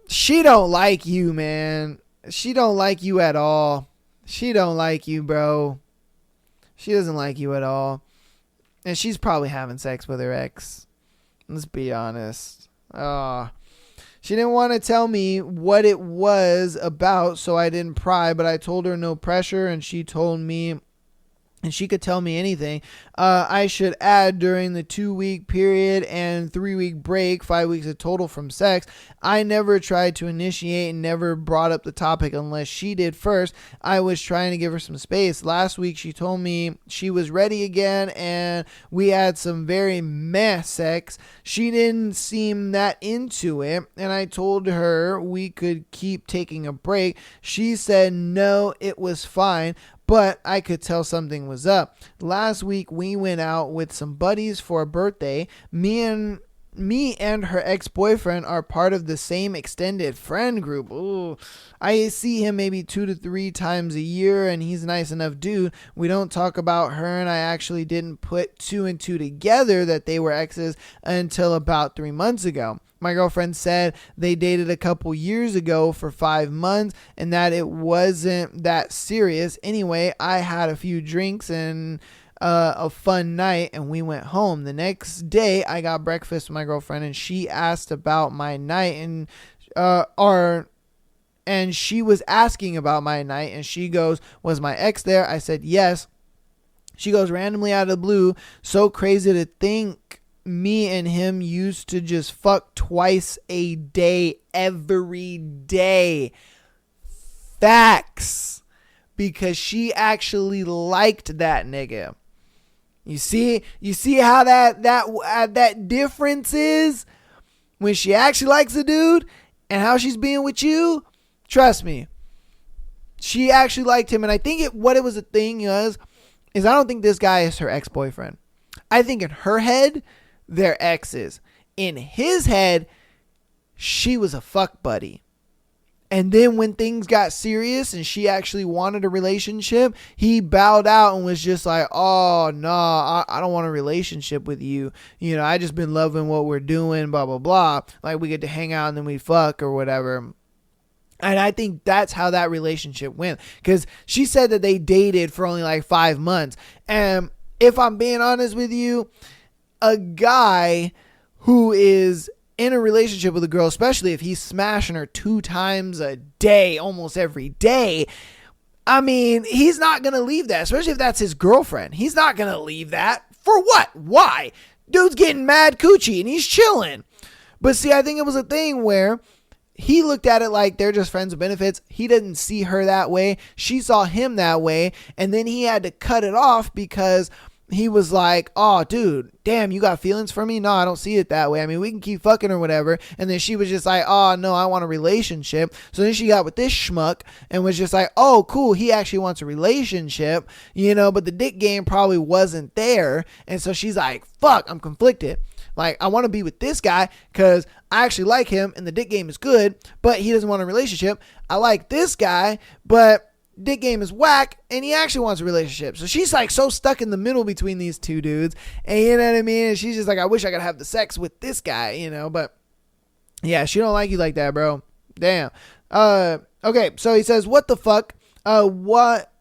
She don't like you, man. She don't like you at all. She don't like you, bro. She doesn't like you at all. And she's probably having sex with her ex. Let's be honest. She didn't want to tell me what it was about, so I didn't pry, but I told her no pressure, and she told me, and she could tell me anything. I should add during the 2-week period and 3-week break, 5 weeks of total from sex, I never tried to initiate and never brought up the topic unless she did first. I was trying to give her some space. Last week she told me she was ready again and we had some very meh sex. She didn't seem that into it and I told her we could keep taking a break. She said no, it was fine. But I could tell something was up. Last week, we went out with some buddies for a birthday. Me and me and her ex-boyfriend are part of the same extended friend group. Ooh, I see him maybe 2 to 3 times a year, and he's a nice enough dude. We don't talk about her, and I actually didn't put 2 and 2 together that they were exes until about 3 months ago. My girlfriend said they dated a couple years ago for 5 months and that it wasn't that serious. Anyway, I had a few drinks and a fun night, and we went home. The next day, I got breakfast with my girlfriend, and she asked about my night, and she was asking about my night, and she goes, "Was my ex there?" I said, "Yes." She goes, "Randomly out of the blue, so crazy to think me and him used to just fuck twice a day, every day." Facts. Because she liked that nigga. You see how that difference is when she actually likes a dude and how she's being with you. Trust me, she actually liked him, and I think what it was a thing is I don't think this guy is her ex-boyfriend. I think in her head, they're exes. In his head, she was a fuck buddy. And then when things got serious and she actually wanted a relationship, he bowed out and was just like, "Oh, nah, I don't want a relationship with you. You know, I just been loving what we're doing, blah, blah, blah. Like, we get to hang out and then we fuck or whatever." And I think that's how that relationship went. Because she said that they dated for only like 5 months. And if I'm being honest with you, a guy who is in a relationship with a girl, especially if he's smashing her 2 times a day, almost every day, I mean, he's not going to leave that, especially if that's his girlfriend. He's not going to leave that. For what? Why? Dude's getting mad coochie and he's chilling. But see, I think it was a thing where he looked at it like they're just friends with benefits. He didn't see her that way. She saw him that way. And then he had to cut it off because he was like, "Oh, dude, damn, you got feelings for me? No, I don't see it that way. I mean, we can keep fucking or whatever." And then she was just like, "Oh, no, I want a relationship." So then she got with this schmuck and was just like, "Oh, cool, he actually wants a relationship, you know, but the dick game probably wasn't there." And so she's like, "Fuck, I'm conflicted. Like, I want to be with this guy because I actually like him and the dick game is good, but he doesn't want a relationship. I like this guy, but dick game is whack and he actually wants a relationship." So she's like so stuck in the middle between these two dudes, and you know what I mean, and she's just like, "I wish I could have the sex with this guy, you know." But yeah, she don't like you like that, bro. Damn. Okay, so he says, "What the fuck?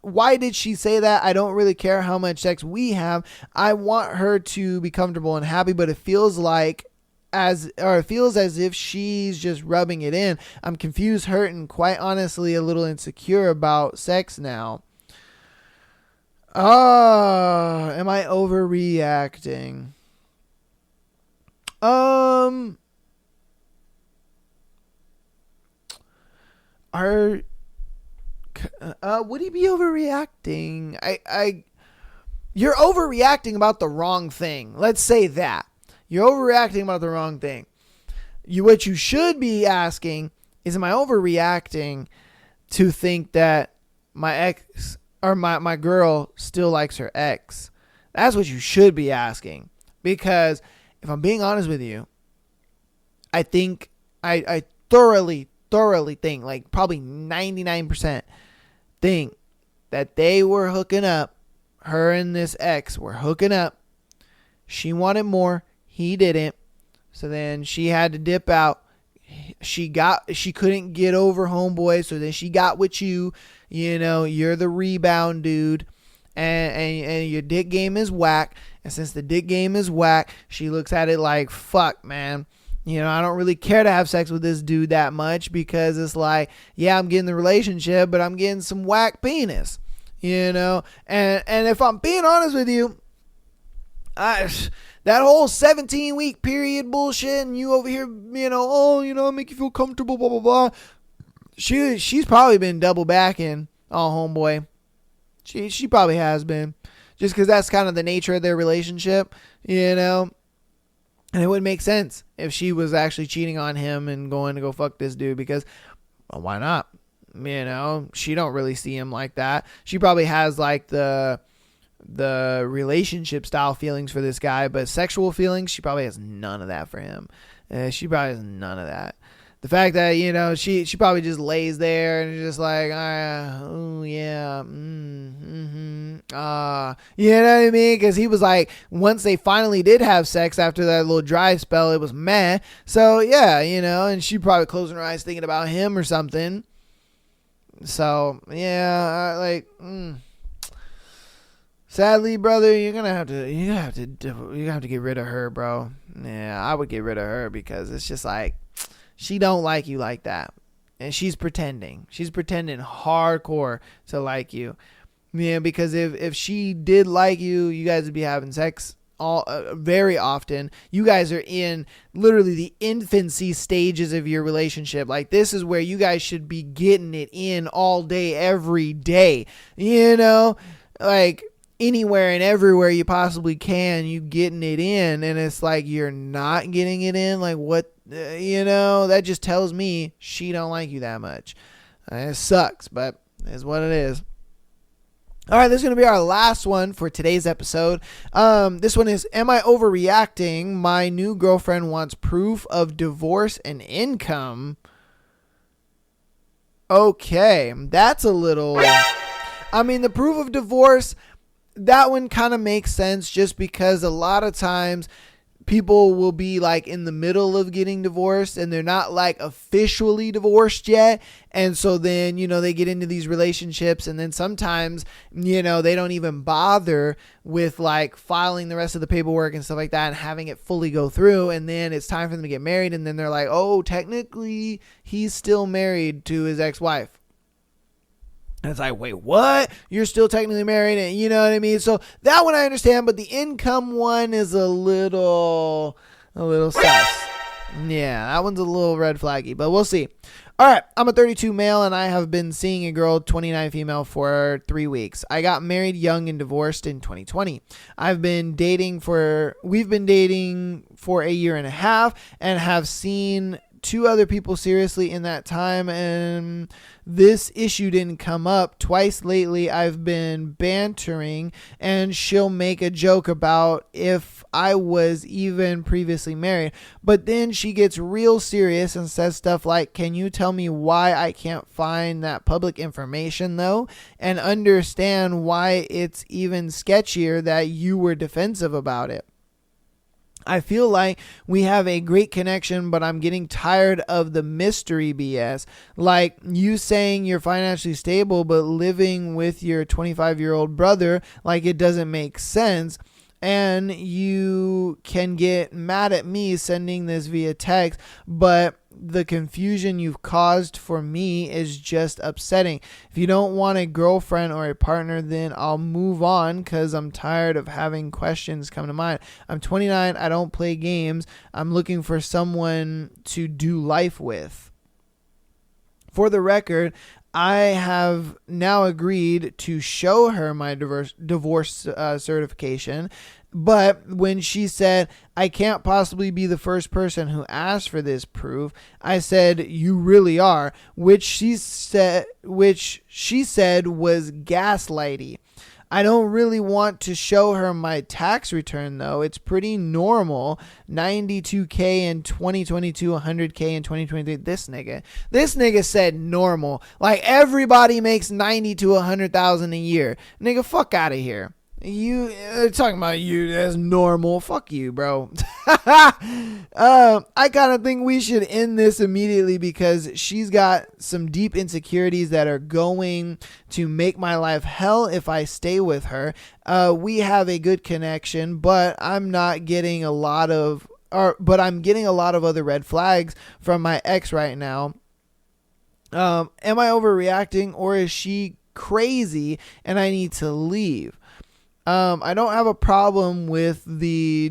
Why did she say that? I don't really care how much sex we have. I want her to be comfortable and happy, but it feels as if she's just rubbing it in. I'm confused, hurt, and quite honestly a little insecure about sex now." Am I overreacting? Would he be overreacting? You're overreacting about the wrong thing. Let's say that. You're overreacting about the wrong thing. What you should be asking is, am I overreacting to think that my ex or my girl still likes her ex? That's what you should be asking. Because if I'm being honest with you, I think I thoroughly think, like probably 99% think that they were hooking up. Her and this ex were hooking up. She wanted more. He didn't. So then she had to dip out. She couldn't get over homeboy. So then she got with you. You know, you're the rebound dude. And your dick game is whack. And since the dick game is whack, she looks at it like, "Fuck, man. You know, I don't really care to have sex with this dude that much because it's like, yeah, I'm getting the relationship, but I'm getting some whack penis." You know? And if I'm being honest with you, that whole 17-week period bullshit and you over here, you know, "Oh, you know, make you feel comfortable, blah, blah, blah." She's probably been double backing on homeboy. She probably has been. Just because that's kind of the nature of their relationship, you know. And it would make sense if she was actually cheating on him and going to go fuck this dude because, well, why not? You know, she don't really see him like that. She probably has like the the relationship style feelings for this guy, but sexual feelings, she probably has none of that for him. She probably has none of that. The fact that, she probably just lays there and just like, oh yeah, you know what I mean? Because he was like, once they finally did have sex after that little dry spell, it was meh. So yeah, and she probably closing her eyes thinking about him or something. So yeah, sadly, brother, you're gonna have to get rid of her, bro. Yeah, I would get rid of her because it's just like, she don't like you like that. And she's pretending. She's pretending hardcore to like you. Yeah, because if she did like you, you guys would be having sex very often. You guys are in literally the infancy stages of your relationship. Like, this is where you guys should be getting it in all day, every day. Like, anywhere and everywhere you possibly can, you getting it in, and it's like you're not getting it in. Like, what? That just tells me she don't like you that much. It sucks, but it's what it is. All right, this is going to be our last one for today's episode. This one is, am I overreacting? My new girlfriend wants proof of divorce and income. Okay, that's a little... the proof of divorce, that one kind of makes sense just because a lot of times people will be like in the middle of getting divorced and they're not like officially divorced yet. And so then, they get into these relationships and then sometimes, they don't even bother with like filing the rest of the paperwork and stuff like that and having it fully go through. And then it's time for them to get married. And then they're like, oh, technically he's still married to his ex-wife. And it's like, wait, what? You're still technically married, and you know what I mean? So that one I understand, but the income one is a little sus. Yeah, that one's a little red flaggy, but we'll see. All right, I'm a 32 male, and I have been seeing a girl, 29 female, for 3 weeks. I got married young and divorced in 2020. We've been dating for a year and a half, and have seen 2 other people seriously in that time, and this issue didn't come up. Twice lately I've been bantering, and she'll make a joke about if I was even previously married, but then she gets real serious and says stuff like, can you tell me why I can't find that public information though, and understand why it's even sketchier that you were defensive about it? I feel like we have a great connection, but I'm getting tired of the mystery BS. Like you saying you're financially stable, but living with your 25-year-old brother, like it doesn't make sense. And you can get mad at me sending this via text, but the confusion you've caused for me is just upsetting. If you don't want a girlfriend or a partner, then I'll move on because I'm tired of having questions come to mind. I'm 29. I don't play games. I'm looking for someone to do life with. For the record, I have now agreed to show her my divorce certification. But when she said, I can't possibly be the first person who asked for this proof, I said, you really are, which she said was gaslighty. I don't really want to show her my tax return though. It's pretty normal. 92K in 2022, 100K in 2023. This nigga said normal. Like everybody makes 90 to 100,000 a year. Nigga, fuck out of here. You talking about you as normal? Fuck you, bro. I kind of think we should end this immediately because she's got some deep insecurities that are going to make my life hell if I stay with her. We have a good connection, but I'm getting a lot of other red flags from my ex right now. Am I overreacting, or is she crazy and I need to leave? I don't have a problem with the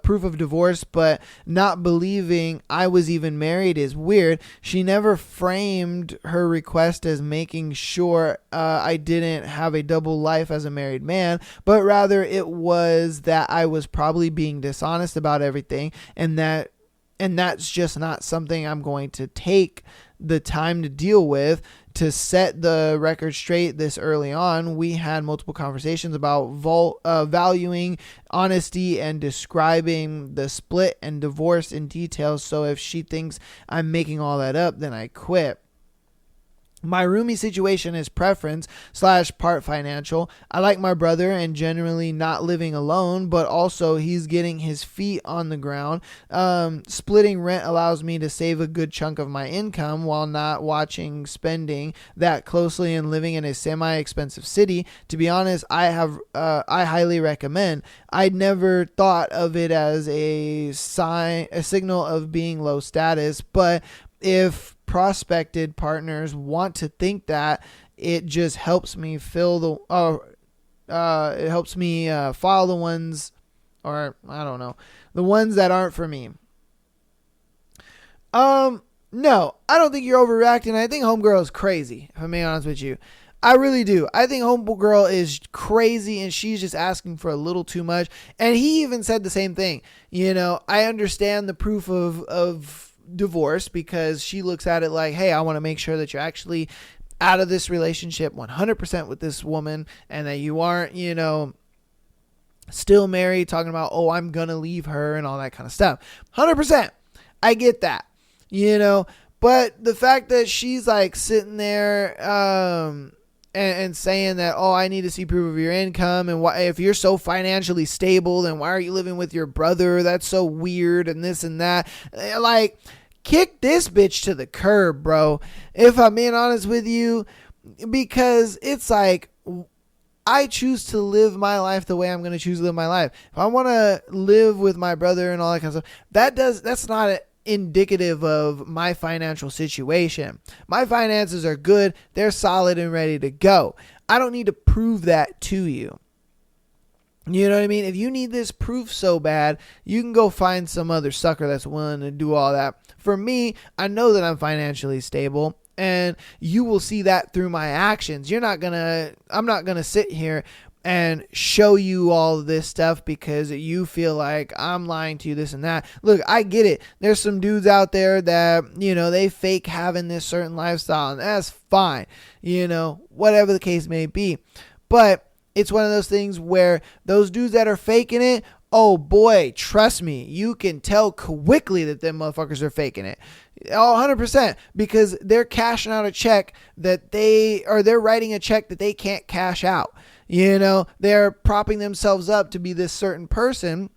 proof of divorce, but not believing I was even married is weird. She never framed her request as making sure I didn't have a double life as a married man, but rather it was that I was probably being dishonest about everything, and that's just not something I'm going to take the time to deal with. To set the record straight this early on, we had multiple conversations about valuing honesty and describing the split and divorce in detail. So if she thinks I'm making all that up, then I quit. My roomie situation is preference / part financial. I like my brother and generally not living alone, but also he's getting his feet on the ground. Splitting rent allows me to save a good chunk of my income while not watching spending that closely and living in a semi-expensive city. To be honest, I highly recommend. I'd never thought of it as a signal of being low status, but if prospected partners want to think that, it just helps me file the ones, or I don't know, the ones that aren't for me. No, I don't think you're overreacting. I think homegirl is crazy, if I'm being honest with you. I really do. I think homegirl is crazy and she's just asking for a little too much. And he even said the same thing. I understand the proof of divorce, because she looks at it like, hey, I want to make sure that you're actually out of this relationship 100% with this woman, and that you aren't, still married, talking about, oh, I'm gonna leave her and all that kind of stuff. 100%. I get that, but the fact that she's like sitting there and saying that, oh, I need to see proof of your income, and why, if you're so financially stable, then why are you living with your brother? That's so weird, and this and that. Like, kick this bitch to the curb, bro, if I'm being honest with you, because it's like, I choose to live my life the way I'm going to choose to live my life. If I want to live with my brother and all that kind of stuff, that's not indicative of my financial situation. My finances are good. They're solid and ready to go. I don't need to prove that to you. You know what I mean? If you need this proof so bad, you can go find some other sucker that's willing to do all that. For me, I know that I'm financially stable, and you will see that through my actions. I'm not going to sit here and show you all this stuff because you feel like I'm lying to you, this and that. Look, I get it. There's some dudes out there that, they fake having this certain lifestyle, and that's fine. Whatever the case may be. But it's one of those things where those dudes that are faking it, oh boy, trust me, you can tell quickly that them motherfuckers are faking it. 100%, because they're cashing out a check they're writing a check that they can't cash out. They're propping themselves up to be this certain person.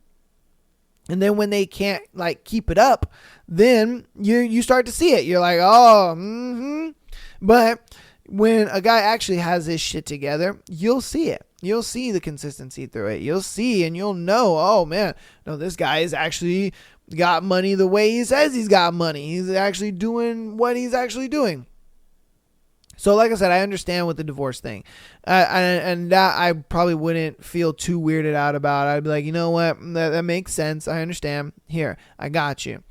And then when they can't keep it up, then you start to see it. You're like, oh, But when a guy actually has his shit together, you'll see it. You'll see the consistency through it. You'll see and you'll know, oh man, no, this guy is actually got money the way he says he's got money. He's actually doing what he's actually doing. So like I said, I understand with the divorce thing. And that I probably wouldn't feel too weirded out about. I'd be like, you know what? That makes sense. I understand. Here, I got you.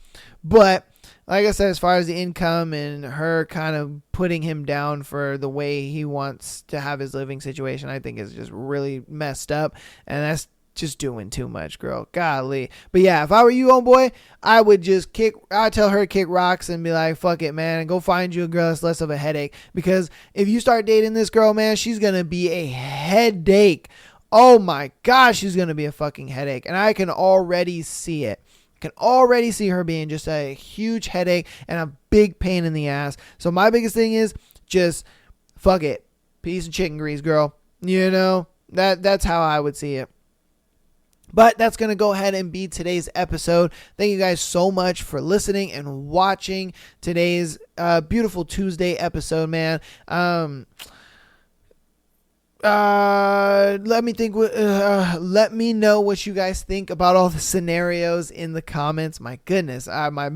But like I said, as far as the income and her kind of putting him down for the way he wants to have his living situation, I think is just really messed up. And that's just doing too much, girl. Golly. But yeah, if I were you, homeboy, I'd tell her to kick rocks and be like, fuck it, man. And go find you a girl that's less of a headache. Because if you start dating this girl, man, she's going to be a headache. Oh my gosh, she's going to be a fucking headache. And I can already see it. Can already see her being just a huge headache and a big pain in the ass. So my biggest thing is just fuck it. Piece of chicken grease, girl. That's how I would see it. But that's going to go ahead and be today's episode. Thank you guys so much for listening and watching today's beautiful Tuesday episode, man. Let me know what you guys think about all the scenarios in the comments. My goodness, my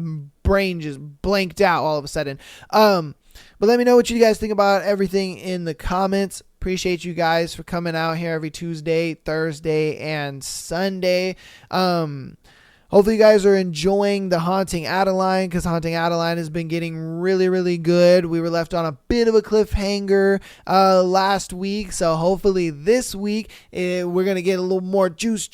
brain just blanked out all of a sudden. But let me know what you guys think about everything in the comments. Appreciate you guys for coming out here every Tuesday, Thursday, and Sunday. Hopefully you guys are enjoying the Haunting Adeline, because Haunting Adeline has been getting really, really good. We were left on a bit of a cliffhanger last week, so hopefully this week we're going to get a little more juice.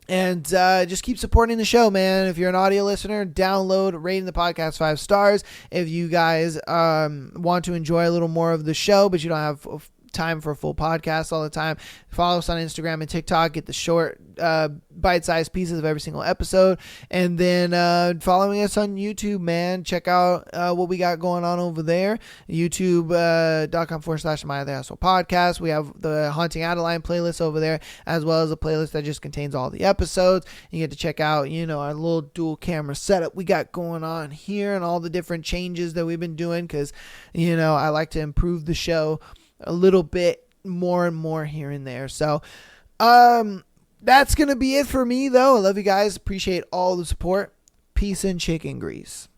And just keep supporting the show, man. If you're an audio listener, download, rating the podcast 5 stars. If you guys want to enjoy a little more of the show, but you don't have time for a full podcast all the time, follow us on Instagram and TikTok. Get the short bite-sized pieces of every single episode. And then following us on YouTube, man. Check out what we got going on over there. YouTube.com/My Other Asshole Podcast. We have the Haunting Adeline playlist over there, as well as a playlist that just contains all the episodes. You get to check out, our little dual camera setup we got going on here and all the different changes that we've been doing, because, I like to improve the show a little bit more and more here and there. So, that's going to be it for me, though. I love you guys. Appreciate all the support. Peace and chicken grease.